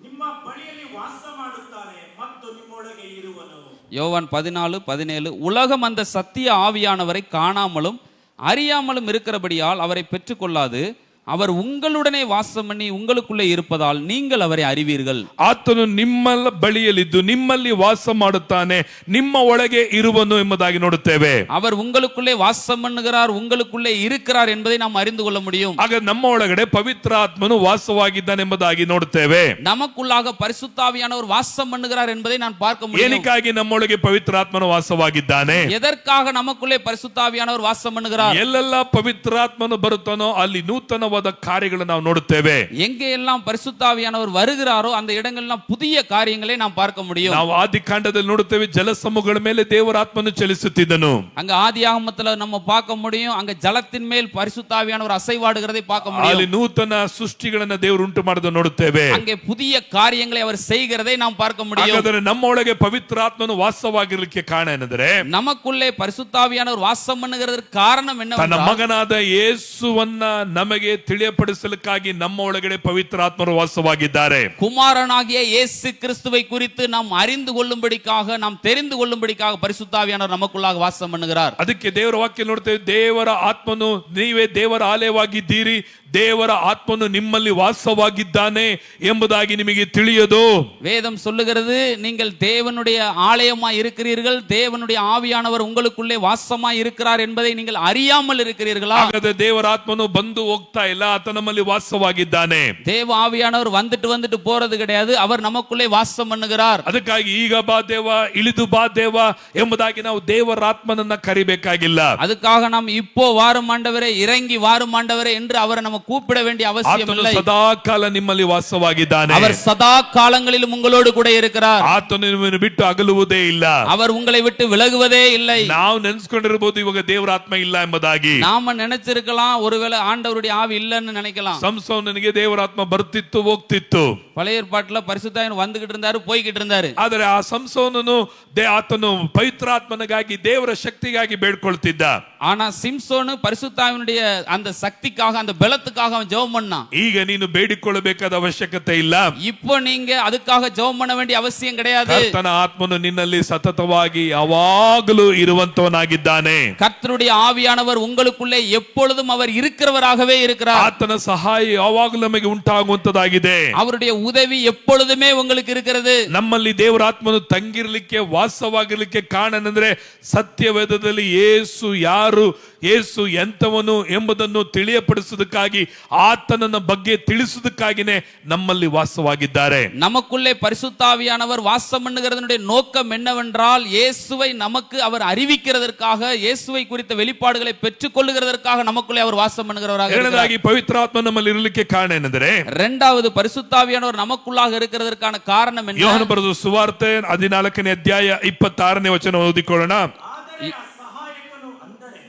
ನಿಮ್ಮ ಬಳಿಯಲ್ಲಿ ವಾಸ ಮಾಡುತ್ತಾನೆ ಮತ್ತು ನಿಮ್ಮೊಳಗೆ ಇರುವನು. யோவான் 14:17 உலகம் அந்த சத்திய ஆவியானவரை காணாமலும் அறியாமலும் இருக்கிறபடியால் அவரை பெற்றுக்கொள்ளாது. அவர் உங்களுடனே வாசம் பண்ணி உங்களுக்குள்ளே இருப்பதால் நீங்கள் அவரை அறிவீர்கள். ಆತನು ನಿಮ್ಮ ಬಳಿಯಲ್ಲಿದ್ದು ನಿಮ್ಮಲ್ಲಿ ವಾಸ ಮಾಡುತ್ತಾನೆ, ನಿಮ್ಮ ಒಳಗೆ ಇರುವನು ಎಂಬುದಾಗಿ ನೋಡುತ್ತೇವೆ. அவர் உங்களுக்குள்ளே வாசம் பண்ணுகிறார், உங்களுக்குள்ளே இருக்கிறார் என்பதை நாம் அறிந்து கொள்ள முடியும். ಆಗ ನಮ್ಮ ಒಳಗಡೆ ಪವಿತ್ರ ಆತ್ಮನು ವಾಸವಾಗಿದ್ದಾನೆ ಎಂಬುದಾಗಿ ನೋಡುತ್ತೇವೆ. நமக்குள்ளாக பரிசுத்த ஆவியானவர் வாசம் பண்ணுகிறார் என்பதை நான் பார்க்க முடியும். ಏನಕ್ಕಾಗಿ ನಮ್ಮೊಳಗೆ ಪವಿತ್ರ ಆತ್ಮನು ವಾಸವಾಗಿದ್ದಾನೆ? எதற்காக நமக்குள்ளே பரிசுத்த ஆவியானவர் வாசம் பண்ணுகிறார்? ಎಲ್ಲೆಲ್ಲ ಪವಿತ್ರಾತ್ಮನು ಬರುತ್ತಾನೋ ಅಲ್ಲಿ ನೂತನ ಕಾರ್ಯಗಳನ್ನು ನಾವು ನೋಡುತ್ತೇವೆ. எங்கே எல்லாம் பரிசுத்த ஆவியானவர் வருகிறாரோ அந்த இடங்கள்லாம் புதிய காரியங்களை நாம் பார்க்க முடியும். ನಾವು ಆದಿಕಾಂಡದಲ್ಲಿ ನೋಡುತ್ತೇವೆ, ಜಲಸಮೂಹಗಳ ಮೇಲೆ ದೇವರ ಆತ್ಮನು ಚಲಿಸುತ್ತಿದ್ದನು. அங்க ஆதியாகமத்துல நம்ம பார்க்க முடியும், அங்க ஜலத்தின் மேல் பரிசுத்த ஆவியானவர் அசைவாடுகிறதை பார்க்க முடியும். ಅಲ್ಲಿ ನೂತನ ಸೃಷ್ಟಿಗಳನ್ನು ದೇವರು ಉಂಟು ಮಾಡೋದು ನೋಡುತ್ತೇವೆ. அங்கே புதிய காரியங்களை அவர் செய்கிறதை நாம் பார்க்க முடியும். ಹಾಗಾದರೆ ನಮ್ಮೊಳಗೆ ಪವಿತ್ರ ಆತ್ಮನು ವಾಸವಾಗಿರಲಿಕ್ಕೆ ಕಾರಣ ಏನೆಂದರೆ, நமக்குள்ளே பரிசுத்த ஆவியானவர் வாசம் பண்ணுகிறதற்கு காரணம் ತನ್ನ என்னவென்றால், ಮಗನಾದ ಯೇಸುವನ್ನ ನಮಗೆ ತಿಳಿಯಪಡಿಸಲಿಕ್ಕಾಗಿ ನಮ್ಮ ಒಳಗಡೆ ಪವಿತ್ರ ಆತ್ಮರು ವಾಸವಾಗಿದ್ದಾರೆ. குமாரனாகிய இயேசு கிறிஸ்துவை குறித்து நாம் அறிந்து கொள்ளும்படிக்காக, நாம் தெரிந்து கொள்ளும்படிக்காக பரிசுத்த ஆவியானவர் நமக்குள்ளாக வாசம் பண்ணுகிறார். ಅದಕ್ಕೆ ದೇವರ ವಾಕ್ಯ ನೋಡ್ತೇವೆ, ದೇವರ ಆತ್ಮನು, ನೀವೇ ದೇವರ ಆಲಯವಾಗಿದ್ದೀರಿ, ದೇವರ ಆತ್ಮನು ನಿಮ್ಮಲ್ಲಿ ವಾಸವಾಗಿದ್ದಾನೆ ಎಂಬುದಾಗಿ ನಿಮಗೆ ತಿಳಿಯದು. வேதம் சொல்லுகிறது, நீங்கள் தேவனுடைய ஆலயமாய் இருக்கிறீர்கள், தேவனுடைய ஆவியானவர் உங்களுக்குள்ளே வாசமாய் இருக்கிறார் என்பதை நீங்கள் அறியாமல் இருக்கிறீர்களா? ಹಾಗಾದ್ರೆ ದೇವರ ಆತ್ಮನು ಬಂದು ಹೋಗ್ತಾ ಇಲ್ಲ, ಆತ ನಮ್ಮಲ್ಲಿ ವಾಸವಾಗಿದ್ದಾನೆ. தேவ ஆவியானவர் வந்துட்டு போறது கிடையாது, அவர் நமக்குள்ளே வாசம் பண்ணுகிறார். ಅದಕ್ಕಾಗಿ ಈಗ ಬಾ ದೇವ, ಇಳಿದು ಬಾ ದೇವ ಎಂಬುದಾಗಿ ನಾವು ದೇವರ ಆತ್ಮನನ್ನ ಕರಿಬೇಕಾಗಿಲ್ಲ. அதுக்காக நாம் இப்போ வாரும் ஆண்டவரே, இறங்கி வாரும் ஆண்டவரே என்று அவரை நம்ம கூப்பிட வேண்டிய அவசியம் இல்லை. ಸದಾ ಕಾಲ ನಿಮ್ಮಲ್ಲಿ ವಾಸವಾಗಿದ್ದಾನೆ. அவர் சதா காலங்களிலும் உங்களோடு கூட இருக்கிறார். ಆತನು ನಿಮ್ಮನ್ನು ಬಿಟ್ಟು ಅಗಲುವುದೇ ಇಲ್ಲ. அவர் உங்களை விட்டு விலகுவதே இல்லை. ನಾವು ನೆನೆಸ್ಕೊಂಡಿರಬಹುದು ಇವಾಗ ದೇವರ ಆತ್ಮ ಇಲ್ಲ ಎಂಬುದಾಗಿ. நாம நினைச்சிருக்கலாம், ஒருவேளை ஆண்டவருடைய ஆவி இல்லன்னு நினைக்கலாம். ಸಂಸೋನನಿಗೆ ದೇವರ ಆತ್ಮ ಬರ್ತಿತ್ತು, ಹೋಗ್ತಿತ್ತು. பழைய ஏற்பாட்டுல பரிசுத்தாவியானவர் வந்துகிட்டு இருந்தாரு, போய்கிட்டு இருந்தாரு. ಆದರೆ ಆ ಸಂಸೋನನು ಆತನು ಪವಿತ್ರಾತ್ಮನಿಗಾಗಿ ದೇವರ ಶಕ್ತಿಗಾಗಿ ಬೇಡ್ಕೊಳ್ತಿದ್ದ. ஆனா சிம்சோனு பரிசுத்தாவினுடைய அந்த சக்திக்காக, அந்த பலத்துக்காக அவன் ஜெபம் பண்ணான். ಈಗ ನೀನು ಬೇಡಿಕೊಳ್ಳಬೇಕಾದ ಅವಶ್ಯಕತೆ ಇಲ್ಲ. இப்போ நீங்க அதுக்காக ஜெபம் பண்ண வேண்டிய அவசியம் கிடையாது. ಕರ್ತನ ಆತ್ಮನು ನಿನ್ನಲ್ಲಿ ಸತತವಾಗಿ ಯಾವಾಗಲೂ ಇರುವಂತವನಾಗಿದ್ದಾನೆ. கர்த்தருடைய ஆவியானவர் உங்களுக்குள்ளே எப்பொழுதும் அவர் இருக்கிறவராகவே இருக்கிறார். ಆತನ ಸಹಾಯ ಯಾವಾಗಲೂ ನಮಗೆ ಉಂಟಾಗುವಂತದಾಗಿದೆ. அவருடைய ಉದವಿ எப்பொழுதுமே உங்களுக்கு இருக்கிறது. ನಮ್ಮಲ್ಲಿ ದೇವರ ಆತ್ಮನು ತಂಗಿರ್ಲಿಕ್ಕೆ, ವಾಸವಾಗಿರ್ಲಿಕ್ಕೆ ಕಾರಣ ಅಂದ್ರೆ ಸತ್ಯವೇದದಲ್ಲಿ ಯೇಸು ಯಾರು, ಯೇಸು ಎಂತವನು ಎಂಬುದನ್ನು ತಿಳಿಯಪಡಿಸುವುದಕ್ಕಾಗಿ, ಆತನನ್ನ ಬಗ್ಗೆ ತಿಳಿಸುವುದಕ್ಕಾಗಿನೇ ನಮ್ಮಲ್ಲಿ ವಾಸವಾಗಿದ್ದಾರೆ. நமக்குள்ளே பரிசுத்தாவியானவர் வாசம் பண்ணுகிறதனுடைய நோக்கம் என்னவென்றால், இயேசுவை நமக்கு அவர் அறிவிக்கிறதற்காக, இயேசுவை குறித்த வெளிப்பாடுகளை பெற்றுக் கொள்ளுகிறதற்காக நமக்குள்ளே அவர் வாசம் பண்ணுகிறவராக இருக்கிறார். ಎರಡನೇದಾಗಿ ಪವಿತ್ರಾತ್ಮ ನಮ್ಮಲ್ಲಿ ಇರಲಿಕ್ಕೆ ಕಾರಣ ಏನೆಂದರೆ, இரண்டாவது பரிசுத்தாவியானவர் நமக்குள்ளாக இருக்கிறதற்கான ಕಾರಣ என்ன? ಯೋಹನ ಬರೆದ ಸುವಾರ್ತೆ 14ನೇ ಅಧ್ಯಾಯ 26ನೇ ವಚನ ಓದಿಕೊಳ್ಳೋಣ. ಆದರೆ ಆ ಸಹಾಯಕನು ಅಂದರೆ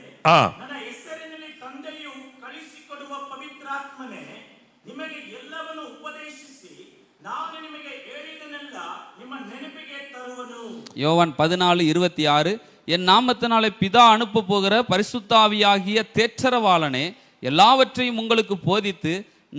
ನನ್ನ ಹೆಸರಿನಲ್ಲಿ ತಂದೆಯು ಕಳಿಸಿಕೊಡುವ ಪವಿತ್ರಾತ್ಮನೇ ನಿಮಗೆ ಎಲ್ಲವನ್ನು ಉಪದೇಶಿಸಿ ನಾನು ನಿಮಗೆ ಹೇಳಿದನೆಲ್ಲ ನಿಮ್ಮ ನೆನಪಿಗೆ ತರುವನು. யோவான் 14:26, என் நாமத்தினாலே பிதா அனுப்ப போகிற பரிசுத்தாவியாகிய தேற்றரவாளனே எல்லாவற்றையும் உங்களுக்கு போதித்து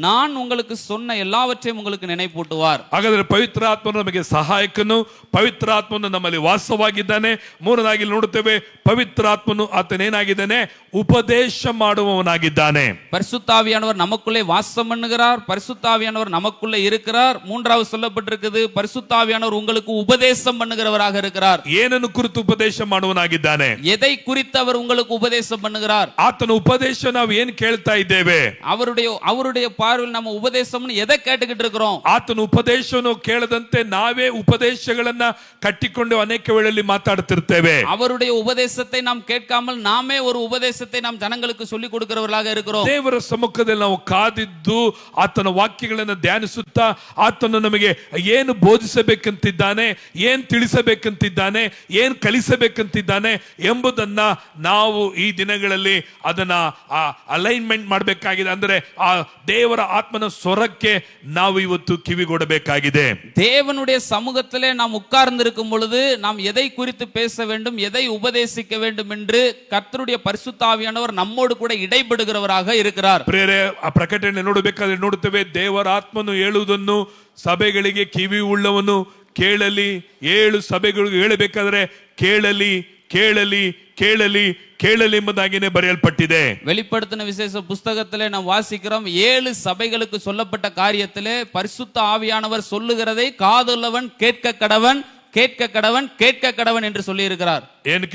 நான் உங்களுக்கு சொன்ன எல்லாவற்றையும் உங்களுக்கு நினைப்பூட்டுவார். ಹಾಗಾದ್ರೆ ಪವಿತ್ರಾತ್ಮನು ನಮಗೆ ಸಹಾಯಕನು, ಪವಿತ್ರಾತ್ಮನು ನಮ್ಮಲ್ಲಿ ವಾಸವಾಗಿದ್ದಾನೆ. ಮೂರನಾಗಿ ನೋಡುತ್ತೇವೆ, ಪವಿತ್ರಾತ್ಮನು ಆತನೇನಾಗಿದ್ದಾನೆ, ಉಪದೇಶ ಮಾಡುವವನಾಗಿದ್ದಾನೆ. பரிசுத்தாவியானவர் நமக்குள்ளே வாசம் பண்ணுகிறார், பரிசுத்தாவியானவர் நமக்குள்ளே இருக்கிறார். மூன்றாவது சொல்லப்பட்டிருக்குது, பரிசுத்தாவியானவர் உங்களுக்கு உபதேசம் பண்ணுகிறவராக இருக்கிறார். ಏನನ್ನು ಕುರಿತು ಉಪದೇಶ ಮಾಡುವನಾಗಿದ್ದಾನೆ? எதை குறித்து அவர் உங்களுக்கு உபதேசம் பண்ணுகிறார்? ಆತನ ಉಪದೇಶ ನಾವು ಏನು ಕೇಳ್ತಾ ಇದ್ದೇವೆ? அவருடைய பார்வையில் நம்ம உபதேசம்னு எதை கேட்டுக்கிட்டு இருக்கிறோம்? ಆತನ ಉಪದೇಶವನ್ನು ಕೇಳದಂತೆ ನಾವೇ ಉಪದೇಶಗಳನ್ನ ಕಟ್ಟಿಕೊಂಡು ಅನೇಕ ವೇಳೆಯಲ್ಲಿ ಮಾತಾಡುತ್ತಿರ್ತೇವೆ. அவருடைய உபதேசத்தை நாம் கேட்காமல் நாமே ஒரு உபதேசத்தை நாம் ஜனங்களுக்கு சொல்லி கொடுக்கிறவர்களாக இருக்கிறோம். ದೇವರ ಸಮ್ಮುಖದಲ್ಲಿ ನಾವು ಕಾದಿದ್ದು ಆತನ ವಾಕ್ಯಗಳನ್ನು ಧ್ಯಾನಿಸುತ್ತಾ, ಆತನು ನಮಗೆ ಏನು ಬೋಧಿಸಬೇಕಂತಿದ್ದಾನೆ, ಏನು ತಿಳಿಸಬೇಕಂತಿದ್ದಾನೆ, ಏನು ಕಲಿಸಬೇಕಂತಿದ್ದಾನೆ ಎಂಬುದನ್ನ ನಾವು ಈ ದಿನಗಳಲ್ಲಿ ಅದನ್ನ ಅಲೈನ್ಮೆಂಟ್ ಮಾಡಬೇಕಾಗಿದೆ. ಅಂದ್ರೆ ಆ ದೇವರ ಆತ್ಮನ ಸ್ವರಕ್ಕೆ ನಾವು ಇವತ್ತು ಕಿವಿಗೊಡಬೇಕಾಗಿದೆ. தேவனுடைய சமூகத்திலே நாம் உட்கார்ந்து இருக்கும் பொழுது நாம் எதை குறித்து பேச வேண்டும், எதை உபதேசிக்க வேண்டும் என்று கர்த்தருடைய பரிசுத்த ஆவியானவர் நம்மோடு கூட இடைபடுகிறவராக இருக்கிறார். ಪ್ರಿಯರೇ, ಆ ಪ್ರಕಟಣೆ ನೋಡಬೇಕಾದ್ರೆ ನೋಡುತ್ತೇವೆ, ದೇವರ ಆತ್ಮನು ಹೇಳುವುದನ್ನು ಸಭೆಗಳಿಗೆ ಕಿವಿ ಉಳ್ಳವನು ಕೇಳಲಿ. 7 ಸಭೆಗಳಿಗೆ ಹೇಳಬೇಕಾದ್ರೆ ಕೇಳಲಿ, ಕೇಳಲಿ, ಕೇಳಲಿ, ಕೇಳಲಿ ಎಂಬುದಾಗಿನೇ ಬರೆಯಲ್ಪಟ್ಟಿದೆ. வெளிப்படுத்தின விசேஷ புஸ்தகத்திலே நாம் வாசிக்கிறோம், 7 சபைகளுக்கு சொல்லப்பட்ட காரியத்திலே பரிசுத்த ஆவியானவர் சொல்லுகிறதை காதுள்ளவன் கேட்க கடவன், கேட்க கடவன், கேட்க கடவன் என்று சொல்லி இருக்கிறார். ಏನು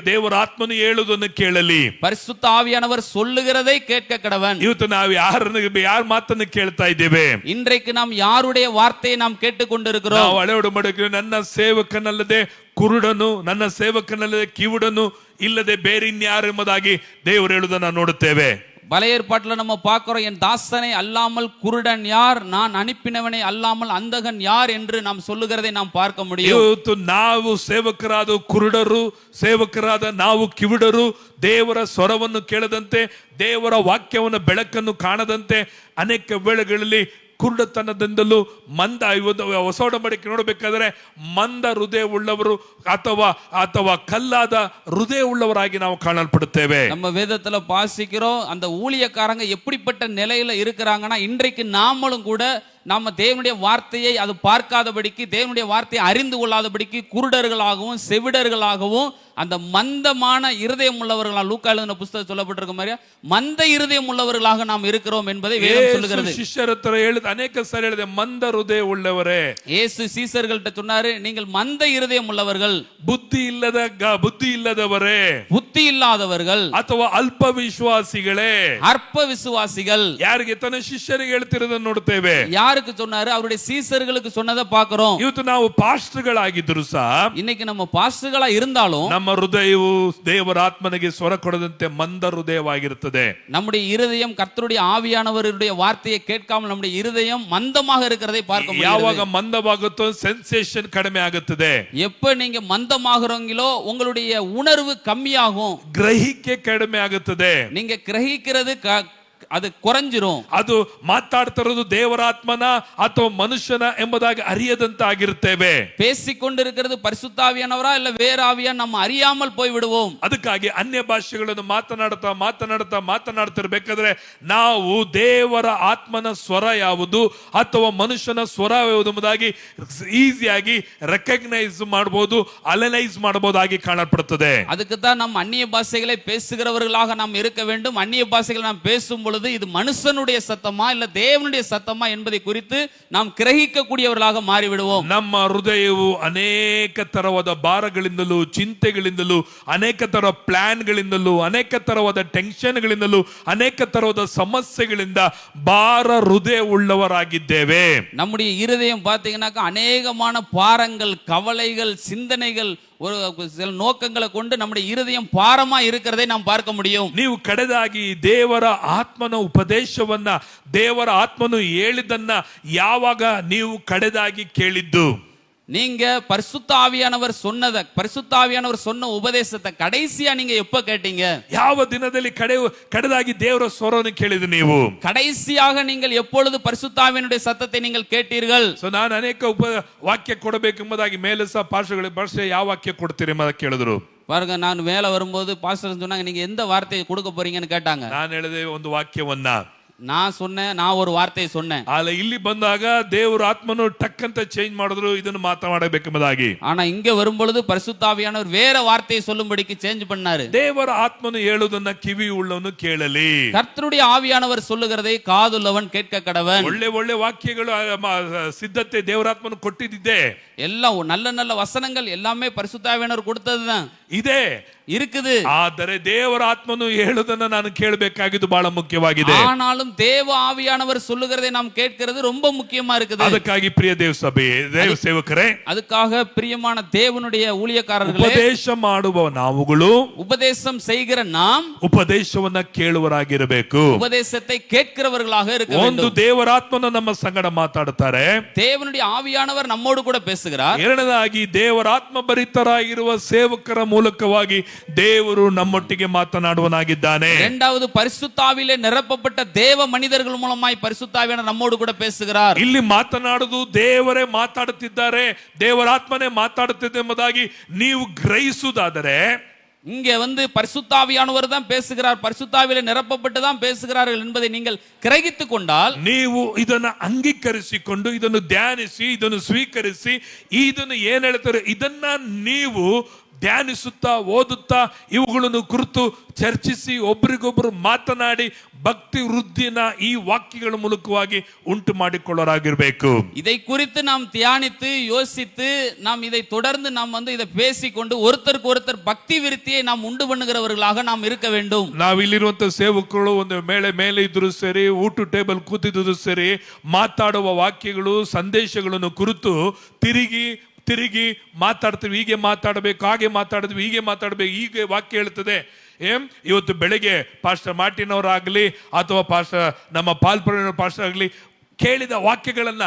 ದೇವರ ಆತ್ಮನು ಹೇಳುವುದನ್ನು ಕೇಳಲಿ. பரிசுத்த ஆவியானவர் சொல்லுகிறதை கேட்க கடவன். ಇವತ್ತು ನಾವು ಯಾರ ಮಾತನ್ನು ಕೇಳ್ತಾ ಇದ್ದೇವೆ? இன்றைக்கு நாம் யாருடைய வார்த்தையை நாம் கேட்டுக்கொண்டிருக்கிறோம்? ನಾವು ಹಳೆ ಒಡಂಬಡಿಕೆ, ನನ್ನ ಸೇವಕನಲ್ಲದೆ ಕುರುಡನು, ನನ್ನ ಸೇವಕನಲ್ಲದೆ ಕಿವುಡನು ಇಲ್ಲದೆ ಬೇರೆ ಇನ್ಯಾರು ಎಂಬುದಾಗಿ ದೇವರು ಹೇಳುವುದನ್ನು ನೋಡುತ್ತೇವೆ. பழைய ஏற்பாட்டுல நம்ம பார்க்கிறோம், என் தாசனை அல்லாமல் குருடன் யார், நான் அனுப்பினவனை அல்லாமல் அந்தகன் யார் என்று நாம் சொல்லுகிறதை நாம் பார்க்க முடியும். ಇವತ್ತು ನಾವು ಸೇವಕರಾದ ಕುರುಡರು, ಸೇವಕರಾದ ನಾವು ಕಿವುಡರು, ದೇವರ ಸ್ವರವನ್ನು ಕೇಳದಂತೆ, ದೇವರ ವಾಕ್ಯವನ್ನು ಬೆಳಕನ್ನು ಕಾಣದಂತೆ ಅನೇಕ ವೇಳೆಗಳಲ್ಲಿ ಕುರುಡತನದಿಂದಲೂ ಮಂದ, ಹೊಸ ಒಡಂಬಡಿಕೆ ನೋಡಬೇಕಾದ್ರೆ ಮಂದ ಹೃದಯ ಉಳ್ಳವರು ಅಥವಾ ಕಲ್ಲಾದ ಹೃದಯ ಉಳ್ಳವರಾಗಿ ನಾವು ಕಾಣಲ್ಪಡುತ್ತೇವೆ. நம்ம வேதத்துல வாசிக்கிறோம், அந்த ஊழியக்காரங்க எப்படிப்பட்ட நிலையில இருக்கிறாங்கன்னா, இன்றைக்கு நாமளும் கூட நாம தேவனுடைய வார்த்தையை அது பார்க்காதபடிக்கு, தேவனுடைய வார்த்தையை அறிந்து கொள்ளாதபடிக்கு குருடர்களாகவும் செவிடர்களாகவும் அந்த மந்தமான இருதயம் உள்ளவர்களாக, லூக்கா எழுதின புத்தகத்தில் சொல்லப்பட்டிருக்க மாதிரி மந்த இருதயம் உள்ளவர்களாக நாம் இருக்கிறோம் என்பதை வேதம் சொல்லுகிறது. ಶಿಷ್ಯರ ಹತ್ರ ಅನೇಕ ಸಾರಿ ಹೇಳಿದೆ, ಮಂದ ಹೃದಯ ಉಳ್ಳವರೇ. இயேசு சீசர்கள்ட்ட சொன்னாரு, நீங்கள் மந்த இருதயம் உள்ளவர்கள், ಬುದ್ಧಿ ಇಲ್ಲದವರೇ, புத்தி இல்லாதவர்கள், ಅಥವಾ ಅಲ್ಪ ವಿಶ್ವಾಸಿಗಳೇ, அற்ப விசுவாசிகள். ಯಾರಿಗೆ ತನ್ನ ಶಿಷ್ಯರಿಗೆ ಹೇಳ್ತಿರೋದನ್ನು ನೋಡ್ತೇವೆ. யாருக்கு சொன்னாரு? அவருடைய சீசர்களுக்கு சொன்னதை பார்க்கிறோம். ಇವತ್ತು ನಾವು ಪಾಸ್ಟರ್ಗಳಾಗಿದ್ರು ಸಹ, இன்னைக்கு நம்ம பாஸ்டர்களா இருந்தாலும் ನಮ್ಮ ಹೃದಯವು ದೇವರ ಆತ್ಮನಿಗೆ ಸ್ವರ ಕೊಡದಂತೆ ಮಂದ ಹೃದಯವಾಗಿರುತ್ತದೆ. நம்முடைய இருதயம் கர்த்தருடைய ஆவியானவருடைய வார்த்தையை கேட்காமல் நம்முடைய இருதயம் மந்தமாக இருக்கிறதை பார்க்க முடியும். ಯಾವಾಗ ಮಂದವಾಗುತ್ತೋ ಸೆನ್ಸೇಷನ್ ಕಡಿಮೆ ಆಗುತ್ತದೆ. எப்ப நீங்க மந்தமாகறீங்களோ உங்களுடைய உணர்வு கம்மியாகும், ಗ್ರಹಿಕೆ ಕಡಿಮೆ ಆಗುತ್ತದೆ. நீங்க கிரகிக்கிறது ಅದು குறைஞ்சிரும். ಅದು ಮಾತಾಡ್ತಿರೋದು ದೇವರಾತ್ಮನ ಅಥವಾ ಮನುಷ್ಯನ ಎಂಬುದಾಗಿ ಅರಿಯದಂತ ಆಗಿರುತ್ತೇವೆ. பேசிக்கொண்டிருக்கிறது பரிசுத்த ஆவியானவரா இல்ல வேற ஆவியா நம்ம அறியாமல் போய் விடுவோம். ಅದಕ್ಕಾಗಿ ಅನ್ಯ ಭಾಷೆಗಳನ್ನು ಮಾತನಾಡ್ತಿರ್ಬೇಕಾದ್ರೆ ನಾವು ದೇವರ ಆತ್ಮನ ಸ್ವರ ಯಾವುದು ಅಥವಾ ಮನುಷ್ಯನ ಸ್ವರ ಯಾವುದು ಎಂಬುದಾಗಿ ಈಸಿಯಾಗಿ ರೆಕಗ್ನೈಸ್ ಮಾಡಬಹುದು, ಅನಲೈಸ್ ಮಾಡಬಹುದಾಗಿ ಕಾಣப்படுತ್ತದೆ. அதுக்கு தான் நம்ம அந்நிய பாஷைகளை பேசுகிறவர்களாக நாம் இருக்க வேண்டும். அந்நிய பாஷைகளை நாம் பேசும் பொழுது இது மனுஷனுடைய சத்தமா இல்ல தேவனுடைய சத்தமா என்பதை குறித்து நாம் கிரகிக்க கூடியவர்களாக மாறிவிடுவோம். ನಮ್ಮ ಹೃದಯವು ಅನೇಕ ತರವಾದ ಭಾರಗಳಿಂದಲೂ, ಚಿಂತೆಗಳಿಂದಲೂ, ಅನೇಕ ತರ ಪ್ಲಾನ್ಗಳಿಂದಲೂ, ಅನೇಕ ತರವಾದ ಟೆನ್ಷನ್ಗಳಿಂದಲೂ, ಅನೇಕ ತರವಾದ ಸಮಸ್ಯೆಗಳಿಂದ ಭಾರ ಹೃದಯ ಉಳ್ಳವರಾಗಿದ್ದೇವೆ. நம்முடைய இருதயம் பாத்தீங்கன்னாக்கா அநேகமான பாரங்கள், கவலைகள், சிந்தனைகள், ஒரு சில நோக்கங்களை கொண்டு நம்முடைய இருதயம் பாரமா இருக்கிறதை நாம் பார்க்க முடியும். ನೀವು ಕಡೆದಾಗಿ ದೇವರ ಆತ್ಮನ ಉಪದೇಶವನ್ನ, ದೇವರ ಆತ್ಮನು ಹೇಳಿದನ್ನ ಯಾವಾಗ ನೀವು ಕಡೆದಾಗಿ ಕೇಳಿದ್ದು? நீங்க பரிசுத்த ஆவியானவர் சொன்ன உபதேசத்தை கடைசியா நீங்க எப்ப கேட்டீங்க? ಯಾವ ದಿನದಲ್ಲಿ ಕಡೆದಾಗಿ ದೇವರ ಸ್ವರವನ್ನು ಕೇಳಿದ್ದು ನೀವು? கடைசியாக நீங்கள் எப்பொழுது பரிசுத்த ஆவியானுடைய சத்தத்தை நீங்கள் கேட்டீர்கள்? ನಾನು ಅನೇಕ ವಾಕ್ಯ ಕೊಡಬೇಕೆಂಬುದಾಗಿ ಮೇಲೆ ಸಹ ಭಾಷೆ ಯಾವ ವಾಕ್ಯ ಕೊಡ್ತೀರಿ ಎಂಬುದಾಗಿ ಕೇಳಿದ್ರು. பாருங்க, நான் மேல வரும்போது பாஸ்டர் சொன்னாங்க, நீங்க எந்த வார்த்தையை கொடுக்க போறீங்கன்னு கேட்டாங்க. ನಾನು ಹೇಳಿದೆ ಒಂದು ವಾಕ್ಯವನ್ನ. நான் ஒரு வார்த்தையை சொன்னேன். ಅಲ್ಲ, ಇಲ್ಲಿ ಬಂದಾಗ ದೇವರ ಆತ್ಮನು ಟಕ್ ಅಂತ ಚೇಂಜ್ ಮಾಡಿದ್ರು, ಇದನ್ನು ಮಾತನಾಡಬೇಕೆಂಬುದಾಗಿ. ஆனா இங்க வரும்பொழுது பரிசுத்த ஆவியானவர் வேற வார்த்தையை சொல்லும்படிக்கு சேஞ்ச் பண்ணாரு. ದೇವರ ಆತ್ಮನು ಹೇಳುವುದನ್ನ ಕಿವಿ ಉಳ್ಳವನು ಕೇಳಲಿ. கர்த்தருடைய ஆவியானவர் சொல்லுகிறதை காதுள்ளவன் கேட்க கடவன். ಒಳ್ಳೆ ಒಳ್ಳೆ ವಾಕ್ಯಗಳು ಸಿದ್ಧತೆ ದೇವರಾತ್ಮನು ಕೊಟ್ಟಿದ್ದೆ. எல்லாம் நல்ல நல்ல வசனங்கள் எல்லாமே பரிசுத்த ஆவியானவர் கொடுத்ததுதான் ಇದೆ, இருக்குது. ಆದರೆ ದೇವರ ಆತ್ಮನು ಹೇಳುವುದನ್ನ ನಾನು ಕೇಳಬೇಕಾಗಿದ್ದು ಬಹಳ ಮುಖ್ಯವಾಗಿದೆ. ஆனாலும் தேவ ஆவியானவர் சொல்லுகிறதை நாம் கேட்கிறது ரொம்ப முக்கியமா இருக்குது. ಅದಕ್ಕಾಗಿ ಪ್ರಿಯ ದೇವ ಸೇವಕರೇ, அதுக்காக பிரியமான தேவனுடைய ஊழியக்காரர்களே, ಉಪದೇಶ ಮಾಡುವ ನಾವುಗಳು, உபதேசம் செய்கிற நாம் ಉಪದೇಶವನ್ನ ಕೇಳುವರಾಗಿರಬೇಕು. உபதேசத்தை கேட்கிறவர்களாக இருக்க ಒಂದು வேண்டும். ದೇವರಾತ್ಮನ ನಮ್ಮ ಸಂಗಡ ಮಾತಾಡುತ್ತಾರೆ, தேவனுடைய ஆவியானவர் நம்மோடு கூட பேசுகிறார். ಎರಡನೇದಾಗಿ ದೇವರಾತ್ಮ ಭರಿತರಾಗಿರುವ ಸೇವಕರ ಮೂಲಕವಾಗಿ ದೇವರು ನಮ್ಮೊಟ್ಟಿಗೆ ಮಾತನಾಡುವನಾಗಿದ್ದಾನೆ. இரண்டாவது பரிசுத்த ஆவியிலே நிரப்பப்பட்ட தேவ மனிதர்கள் மூலமாய் பரிசுத்த ஆவியானவர் நம்மோடு கூட பேசுகிறார். ಇಲ್ಲಿ ಮಾತನಾಡುವುದು ದೇವರೇ ಮಾತಾಡುತ್ತಿದ್ದಾರೆ, ದೇವರಾತ್ಮನೇ ಮಾತಾಡುತ್ತಿದೆ ಎಂಬುದಾಗಿ ನೀವು ಗ್ರಹಿಸುವುದಾದರೆ, இங்க பரிசுத்த ஆவியானவர் தான் பேசுகிறார், பரிசுத்த ஆவியிலே நிரப்பப்பட்டு தான் பேசுகிறார்கள் என்பதை நீங்கள் கிரகித்துக் கொண்டால், ನೀವು ಇದನ್ನು ಅಂಗೀಕರಿಸಿಕೊಂಡು ಇದನ್ನು ಧ್ಯಾನಿಸಿ ಇದನ್ನು ಸ್ವೀಕರಿಸಿ ಇದನ್ನು ಏನ್ ಹೇಳ್ತಾರೆ ಇದನ್ನ ನೀವು ಧ್ಯಾನಿಸುತ್ತಾ ಓದುತ್ತಾ ಇವುಗಳನ್ನು ಕುರಿತು ಚರ್ಚಿಸಿ ಒಬ್ಬರಿಗೊಬ್ಬರು ಮಾತನಾಡಿ ಭಕ್ತಿ ವೃದ್ಧಿನ ಈ ವಾಕ್ಯಗಳ ಮೂಲಕವಾಗಿ ಉಂಟು ಮಾಡಿಕೊಳ್ಳರಾಗಿರಬೇಕು. இதை குறித்து நாம் தியானித்து யோசித்து நாம் இதை தொடர்ந்து நாம் இதை பேசிக்கொண்டு ஒருத்தருக்கு ஒருத்தர் பக்தி விருத்தியை நாம் உண்டு பண்ணுகிறவர்களாக நாம் இருக்க வேண்டும். ನಾವು ಇಲ್ಲಿರುವಂತ ಸೇವಕರು ಒಂದು ಮೇಲೆ ಇದ್ರು ಸರಿ, ಊಟ ಟೇಬಲ್ ಕೂತಿದ್ರು ಸರಿ, ಮಾತಾಡುವ ವಾಕ್ಯಗಳು ಸಂದೇಶಗಳನ್ನು ಕುರಿತು ತಿರುಗಿ ಮಾತಾಡ್ತೀವಿ. ಹೀಗೆ ಮಾತಾಡಬೇಕು, ಹಾಗೆ ಮಾತಾಡಿದ್ವಿ, ಹೀಗೆ ಮಾತಾಡಬೇಕು, ಹೀಗೆ ವಾಕ್ಯ ಹೇಳ್ತದೆ. ಇವತ್ತು ಬೆಳಗ್ಗೆ ಪಾಸ್ಟರ್ ಮಾರ್ಟಿನ್ ಅವರಾಗಲಿ ಅಥವಾ ನಮ್ಮ ಪಾಲ್ಪುರ ಪಾಸ್ಟರ್ ಆಗಲಿ ಕೇಳಿದ ವಾಕ್ಯಗಳನ್ನ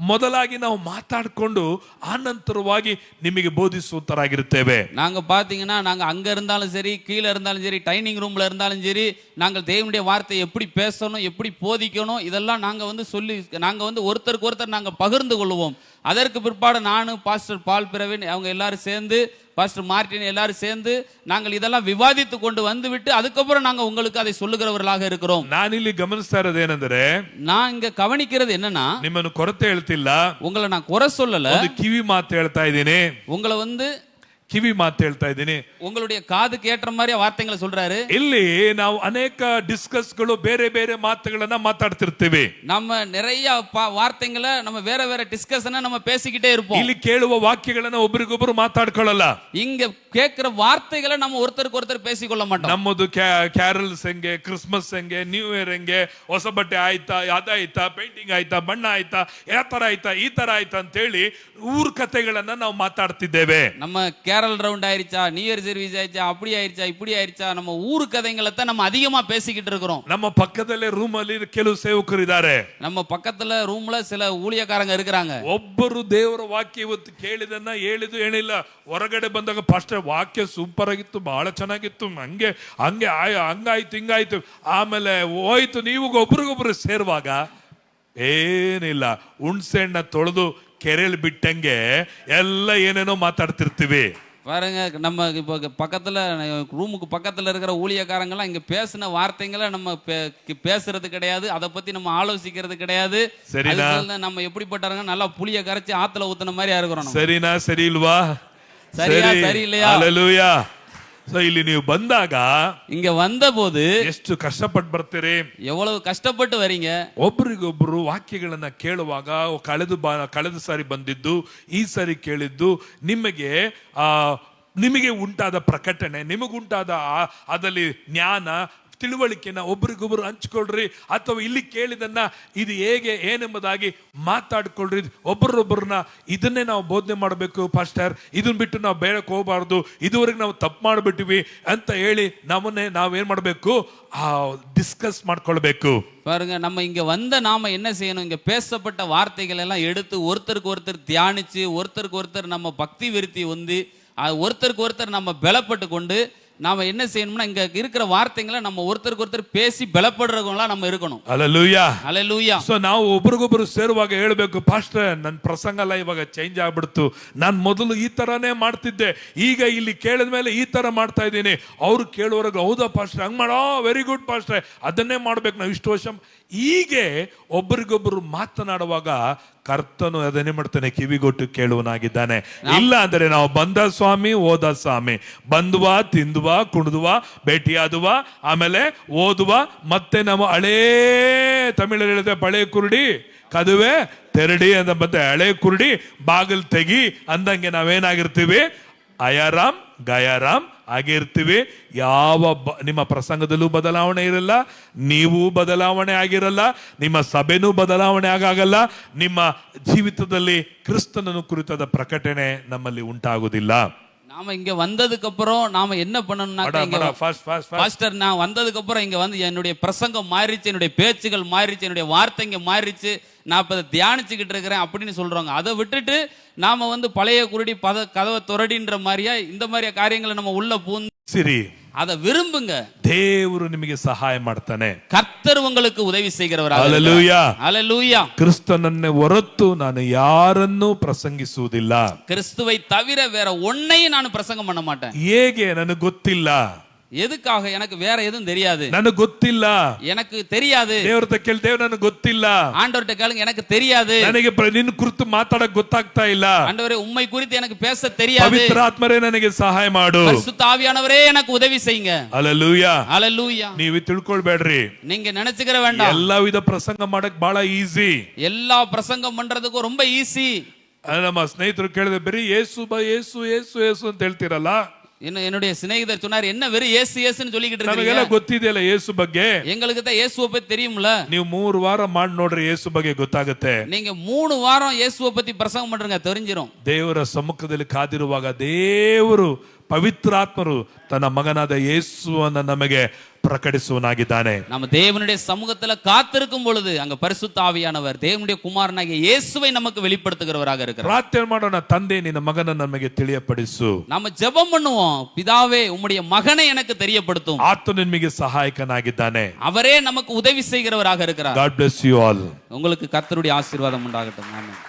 ಮೊದಲಾಗಿ ನಾವು ಮಾತಾಡಿಕೊಂಡು ಆನಂತರವಾಗಿ ನಿಮಗೆ ಬೋಧಿಸುವಂತರಾಗಿರುತ್ತೇವೆ. நாங்க பாத்தீங்கன்னா நாங்க அங்க இருந்தாலும் சரி, கீழே இருந்தாலும் சரி, டைனிங் ரூம்ல இருந்தாலும் சரி, நாங்கள் தேவனுடைய வார்த்தை எப்படி பேசணும், எப்படி போதிக்கணும், இதெல்லாம் நாங்க சொல்லி நாங்க ஒருத்தருக்கு ஒருத்தர் நாங்க பகிர்ந்து கொள்வோம். அதற்கு பிற்பாடு நானும் பாஸ்டர் பால் பிரவீன் அவங்க எல்லாரும் சேர்ந்து பாஸ்டர் மார்ட்டின் எல்லாரும் சேர்ந்து நாங்கள் இதெல்லாம் விவாதித்து கொண்டு வந்துவிட்டு அதுக்கப்புறம் நாங்க உங்களுக்கு அதை சொல்லுகிறவர்களாக இருக்கிறோம். ನಾನಿಲ್ಲಿ ಗಮನಿಸ್ತಾ ಇರೋದೇನೆಂದರೆ, நான் இங்க கவனிக்கிறது என்னன்னா, ನಿಮ್ಮನ್ನು ಕೊರತೆ ಹೇಳ್ತಿಲ್ಲ, உங்களை நான் குறை சொல்லல, ಒಂದು ಕಿವಿ ಮಾತು ಹೇಳ್ತಾ ಇದ್ದೀನಿ. உங்களை வந்து ಕಿವಿ ಮಾತು ಹೇಳ್ತಾ ಇದ್ದೀನಿ, உங்களுடைய காதுக்கு ஏற்ற மாதிரி வார்த்தைகளை சொல்றாரு. ಇಲ್ಲಿ ನಾವು ಅನೇಕ ಡಿಸ್ಕಸ್ಗಳು ಬೇರೆ ಬೇರೆ ಮಾತುಗಳನ್ನ ಮಾತಾಡ್ತಿರ್ತೀವಿ. நம்ம நிறைய வார்த்தைகளை நம்ம வேற வேற டிஸ்கஷனை நம்ம பேசிக்கிட்டே இருப்போம். ಇಲ್ಲಿ ಕೇಳುವ ವಾಕ್ಯಗಳನ್ನ ಒಬ್ರಿಗೊಬ್ರು ಮಾತಾಡ್ಕೊಳ್ಳಲ್ಲ. இங்க கேட்கிற வார்த்தைகளை நம்ம ஒருத்தருக்கு ஒருத்தர் பேசிக்கொள்ள மாட்டோம். ನಮ್ಮದು ಕ್ಯಾರಲ್ಸ್ ಹೆಂಗೆ, ಕ್ರಿಸ್ಮಸ್ ಹೆಂಗೆ, ನ್ಯೂ ಇಯರ್ ಹೆಂಗೆ, ಹೊಸ ಬಟ್ಟೆ ಆಯ್ತಾ, ಅದಾಯ್ತಾ, ಪೇಂಟಿಂಗ್ ಆಯ್ತಾ, ಬಣ್ಣ ಆಯ್ತಾ, ಯಾವ ತರ ಆಯ್ತಾ, ಈ ತರ ಆಯ್ತಾ ಅಂತ ಹೇಳಿ ಊರ್ ಕಥೆಗಳನ್ನ ನಾವು ಮಾತಾಡ್ತಿದ್ದೇವೆ. நம்ம கேரல் ரவுண்ட் ஆயிருச்சா, நியூ இயர் சர்வீஸ் ஆயிடுச்சா, அப்படி ஆயிருச்சா, இப்படி ஆயிருச்சா, நம்ம ஊரு கதைகளை தான் நம்ம அதிகமா பேசிக்கிட்டு இருக்கிறோம். ನಮ್ಮ ಪಕ್ಕದಲ್ಲೇ ರೂಮ್ ಅಲ್ಲಿ ಕೆಲವು ಸೇವಕರು ಇದ್ದಾರೆ, நம்ம பக்கத்துல ரூம்ல சில ஊழியக்காரங்க இருக்கிறாங்க. ಒಬ್ಬರು ದೇವರ ವಾಕ್ಯ ಇವತ್ತು ಕೇಳಿದನ್ನ ಹೇಳಿದ್ದು ಏನಿಲ್ಲ, ಹೊರಗಡೆ ಬಂದಾಗ ಪಾಸ್ಟರ್ ವಾಕ್ಯ ಸೂಪರ್ ಆಗಿತ್ತು, ಬಹಳ ಚೆನ್ನಾಗಿತ್ತು, ಹಂಗೆ ಹಂಗೆ ಹಂಗಾಯ್ತು ಹಿಂಗಾಯ್ತು, ಆಮೇಲೆ ಹೋಯ್ತು. ನೀವು ಒಬ್ರಿಗೊಬ್ರು ಸೇರುವಾಗ ಏನಿಲ್ಲ, ಹುಣ್ಸೆಣ್ಣ ತೊಳೆದು ಕೆರೆಯಲ್ಲಿ ಬಿಟ್ಟಂಗೆ ಎಲ್ಲ ಏನೇನೋ ಮಾತಾಡ್ತಿರ್ತೀವಿ. பாருங்க, நம்ம இப்போ பக்கத்துல ரூமுக்கு பக்கத்துல இருக்கிற ஊழியக்காரங்களாம் இங்க பேசின வார்த்தைங்களை நம்ம பேசுறது கிடையாது, அதை பத்தி நம்ம ஆலோசிக்கிறது கிடையாது. நம்ம எப்படிப்பட்டாருங்க, நல்லா புளிய கரைச்சி ஆத்துல ஊத்துன மாதிரி இருக்கிறோம். சரினா சரி இல்லவா? சரியா சரி இல்லையா? ஹல்லேலூயா. சோ ಇಲ್ಲಿ ನೀವು ಬಂದಾಗ, இங்க வந்த போது ಎಷ್ಟು ಕಷ್ಟಪಟ್ಟು ಬರ್ತೀರಿ, எவ்வளவு ಕಷ್ಟಪಟ್ಟು வரீங்க. ಒಬ್ರಿಗೊಬ್ರು ವಾಕ್ಯಗಳನ್ನ ಕೇಳುವಾಗ ಕಳೆದ ಸಾರಿ ಬಂದಿದ್ದು, ಈ ಸಾರಿ ಕೇಳಿದ್ದು, ನಿಮಗೆ ಉಂಟಾದ ಪ್ರಕಟಣೆ, ನಿಮಗುಂಟಾದ ಅದರಲ್ಲಿ ಜ್ಞಾನ ತಿಳುವಳಿಕೆನ ಒಬ್ರಿಗೊಬ್ರು ಹಂಚ್ಕೊಳ್ರಿ, ಅಥವಾ ಇಲ್ಲಿ ಕೇಳಿದನ್ನ ಇದು ಹೇಗೆ ಏನೆಂಬುದಾಗಿ ಮಾತಾಡ್ಕೊಳ್ರಿ. ಒಬ್ಬರೊಬ್ಬರನ್ನ ಇದನ್ನೇ ನಾವು ಬೋಧನೆ ಮಾಡಬೇಕು ಪಾಸ್ಟರ್, ಇದನ್ನ ಬಿಟ್ಟು ನಾವು ಬೇಡಕ್ಕೆ ಹೋಗಬಾರ್ದು, ಇದುವರೆಗೆ ನಾವು ತಪ್ಪು ಮಾಡಿಬಿಟ್ಟಿವಿ ಅಂತ ಹೇಳಿ ನಾವೇನ್ ಮಾಡಬೇಕು, டிஸ்கஸ் ಮಾಡ್ಕೊಳ್ಬೇಕು. பாருங்க, நம்ம இங்க வந்த நாம என்ன செய்யணும், இங்க பேசப்பட்ட வார்த்தைகள் எல்லாம் எடுத்து ஒருத்தருக்கு ஒருத்தர் தியானிச்சு, ஒருத்தருக்கு ஒருத்தர் நம்ம பக்தி விருத்தி வந்து, ஒருத்தருக்கு ஒருத்தர் நம்ம பலப்பட்டு கொண்டு நாம என்ன செய்யணும்னா, இங்க இருக்கிற வார்த்தைகளை நம்ம ஒருத்தருக்கு ஒருத்தர் பேசி பலப்படுறவங்களா நம்ம இருக்கணும். ஹல்லேலூயா, ஹல்லேலூயா. ಸೋ ನಾವು ಒಬ್ರಿಗೊಬ್ರು ಸೇರುವಾಗ ಹೇಳಬೇಕು, ಪಾಸ್ಟರ್ ನನ್ನ ಪ್ರಸಂಗ ಎಲ್ಲ ಇವಾಗ ಚೇಂಜ್ ಆಗ್ಬಿಡ್ತು, ನಾನು ಮೊದಲು ಈ ತರನೇ ಮಾಡ್ತಿದ್ದೆ, ಈಗ ಇಲ್ಲಿ ಕೇಳಿದ ಮೇಲೆ ಈ ತರ ಮಾಡ್ತಾ ಇದ್ದೀನಿ. ಅವ್ರು ಕೇಳುವವರೆಗೂ ಹೌದಾ ಪಾಸ್ಟರ್ ಹಂಗ್ ಮಾಡೋ, ವೆರಿ ಗುಡ್ ಪಾಸ್ಟರ್, ಅದನ್ನೇ ಮಾಡ್ಬೇಕು ನಾವು ಇಷ್ಟು ವರ್ಷ. ಹೀಗೆ ಒಬ್ಬರಿಗೊಬ್ಬರು ಮಾತನಾಡುವಾಗ ಕರ್ತನು ಅದನ್ನೇ ಮಾಡ್ತಾನೆ, ಕಿವಿಗೊಟ್ಟು ಕೇಳುವನಾಗಿದ್ದಾನೆ. ಇಲ್ಲ ಅಂದ್ರೆ ನಾವು ಬಂದ ಸ್ವಾಮಿ ಹೋದ ಸ್ವಾಮಿ, ಬಂದುವ ತಿಂದುವ ಕುಣಿದುವ ಭೇಟಿಯಾದುವ ಆಮೇಲೆ ಓದುವ, ಮತ್ತೆ ನಾವು ಹಳೇ ತಮಿಳಲ್ಲಿ ಹೇಳಿದೆ, ಬಳೆ ಕುರುಡಿ ಕದುವೆ ತೆರಡಿ ಅಂತ, ಮತ್ತೆ ಹಳೆ ಕುರುಡಿ ಬಾಗಿಲು ತೆಗಿ ಅಂದಂಗೆ ನಾವೇನಾಗಿರ್ತೀವಿ, ಅಯಾರಾಮ್ ಗಯಾರಾಮ್ ಆಗಿರ್ತೀವಿ. ಯಾವ ನಿಮ್ಮ ಪ್ರಸಂಗದಲ್ಲೂ ಬದಲಾವಣೆ ಇರಲ್ಲ, ನೀವು ಬದಲಾವಣೆ ಆಗಿರಲ್ಲ, ನಿಮ್ಮ ಸಭೆನೂ ಬದಲಾವಣೆ ಆಗಲ್ಲ, ನಿಮ್ಮ ಜೀವಿತದಲ್ಲಿ ಕ್ರಿಸ್ತನನ್ನು ಕುರಿತಾದ ಪ್ರಕಟಣೆ ನಮ್ಮಲ್ಲಿ ಉಂಟಾಗುವುದಿಲ್ಲ. நாம இங்க வந்ததுக்கு அப்புறம் நாம என்ன பண்ணணும்னா, பாஸ்டர் நான் வந்ததுக்கு அப்புறம் இங்க வந்து என்னுடைய பிரசங்கம் மாறிச்சு, என்னுடைய பேச்சுகள் மாறிச்சு, என்னுடைய வார்த்தைங்க மாறிச்சு, நான் இப்ப தியானிச்சுக்கிட்டு இருக்கிறேன் அப்படின்னு சொல்றாங்க. அதை விட்டுட்டு நாம வந்து பழைய குருடி கதவை துரடின்ற மாதிரியா இந்த மாதிரியா காரியங்களை நம்ம உள்ள பூந்து சரி, அதை விரும்புங்க. ದೇವರು ನಿಮಗೆ ಸಹಾಯ ಮಾಡ್ತಾನೆ, கர்த்தர் உங்களுக்கு உதவி செய்கிறவராக. ஹல்லேலூயா, ஹல்லேலூயா. ಕ್ರಿಸ್ತನನ್ನೇ ಹೊರತು ನಾನು ಯಾರನ್ನೂ ಪ್ರಸಂಗಿಸುವುದಿಲ್ಲ, கிறிஸ்துவை தவிர வேற ஒன்னையும் நான் பிரசங்கம் பண்ண மாட்டேன். ಹೇಗೆ ನನಗೆ ಗೊತ್ತಿಲ್ಲ, எதுக்காக எனக்கு வேற எதுவும் தெரியாது, ನನಗೆ ಗೊತ್ತಿಲ್ಲ, எனக்கு தெரியாது. ದೇವರತ ಕೇಳಿ, ದೇವ್ರ ನನಗೆ ಗೊತ್ತಿಲ್ಲ, ஆண்டவர்ட்ட கேளுங்க, எனக்கு தெரியாது, ನನಗೆ ನಿನ್ನ ಕುರಿತು ಮಾತಾಡಕ್ ಗೊತ್ತಾಗ್ತಾ ಇಲ್ಲ, ஆண்டவரே உம்மை குறித்து எனக்கு பேச தெரியாது, ಪವಿತ್ರ ಆತ್ಮರೇ ನನಗೆ ಸಹಾಯ ಮಾಡು, பரிசுத்த ஆவியானவரே எனக்கு உதவி செய்யுங்க. ಹಲ್ಲೇಲೂಯಾ, ஹல்லேலூயா. ನೀವು ತಿಳ್ಕೊಳ್ಬೇಡ್ರಿ, நீங்க நினைச்சுக்கிற வேண்டாம், ಎಲ್ಲಾ ವಿಧ ಪ್ರಸಂಗ ಮಾಡಕ್ ಬಹಳ ಈಸಿ, எல்லா பிரசங்கம் பண்றதுக்கு ரொம்ப ஈஸி. ನಮ್ಮ ಸ್ನೇಹಿತರು ಕೇಳಿದ್ರೆ ಬರೀ ಯೇಸು ಯೇಸು ಯೇಸು ಯೇಸು ಅಂತ ಹೇಳ್ತಿರಲ್ಲ. என்னுடைய சிநேகிதர் சொன்னார், என்ன வெறும் ஏசு ஏசுன்னு சொல்லிக்கிட்டு இருக்கீங்க, ನಮಗೆಲ್ಲ ಗೊತ್ತಿದೆಯಲ್ಲ ಯೇಸು ಬಗ್ಗೆ, எங்களுக்கு தான் இயேசுவை பத்தி தெரியும்ல. ನೀವು 3 ವಾರ ಮಾಡಿ ನೋಡ್ರಿ, ಯೇಸು ಬಗ್ಗೆ ಗೊತ್ತಾಗುತ್ತೆ. நீங்க 3 வாரம் இயேசுவை பத்தி பிரசங்கம் பண்றீங்க, தெரிஞ்சிரும். ದೇವರ ಸಮ್ಮುಖದಲ್ಲಿ ಕಾದಿರುವಾಗ ದೇವರು ಪವಿತ್ರಾತ್ಮರು ತನ್ನ ಮಗನಾದ ಯೇಸುವನ್ನ ನಮಗೆ ಪ್ರಕಟಿಸುವನಾಗಿದ್ದಾನೆ. நம்ம தேவனுடைய சமூகத்துல காத்திருக்கும் பொழுது அங்க பரிசுத்த ஆவியானவர் தேவனுடைய குமாரனாகிய இயேசுவை நமக்கு வெளிப்படுத்துகிறவராக இருக்கிறார். ಪ್ರಾರ್ಥನೆ ಮಾಡೋಣ, ತಂದೆ ನಿನ್ನ ಮಗನನ್ನು ನಮಗೆ ತಿಳಿಯಪಡಿಸು. நாம ஜெபம் பண்ணுவோம், பிதாவே உம்முடைய மகனை எனக்கு தெரியப்படுத்தும். ಆತನು ನಿಮಗೆ ಸಹಾಯಕನಾಗಿದ್ದಾನೆ, அவரே நமக்கு உதவி செய்கிறவராக இருக்கிறார். God bless you all. உங்களுக்கு கர்த்தருடைய ஆசீர்வாதம் உண்டாகட்டும். ஆமென்.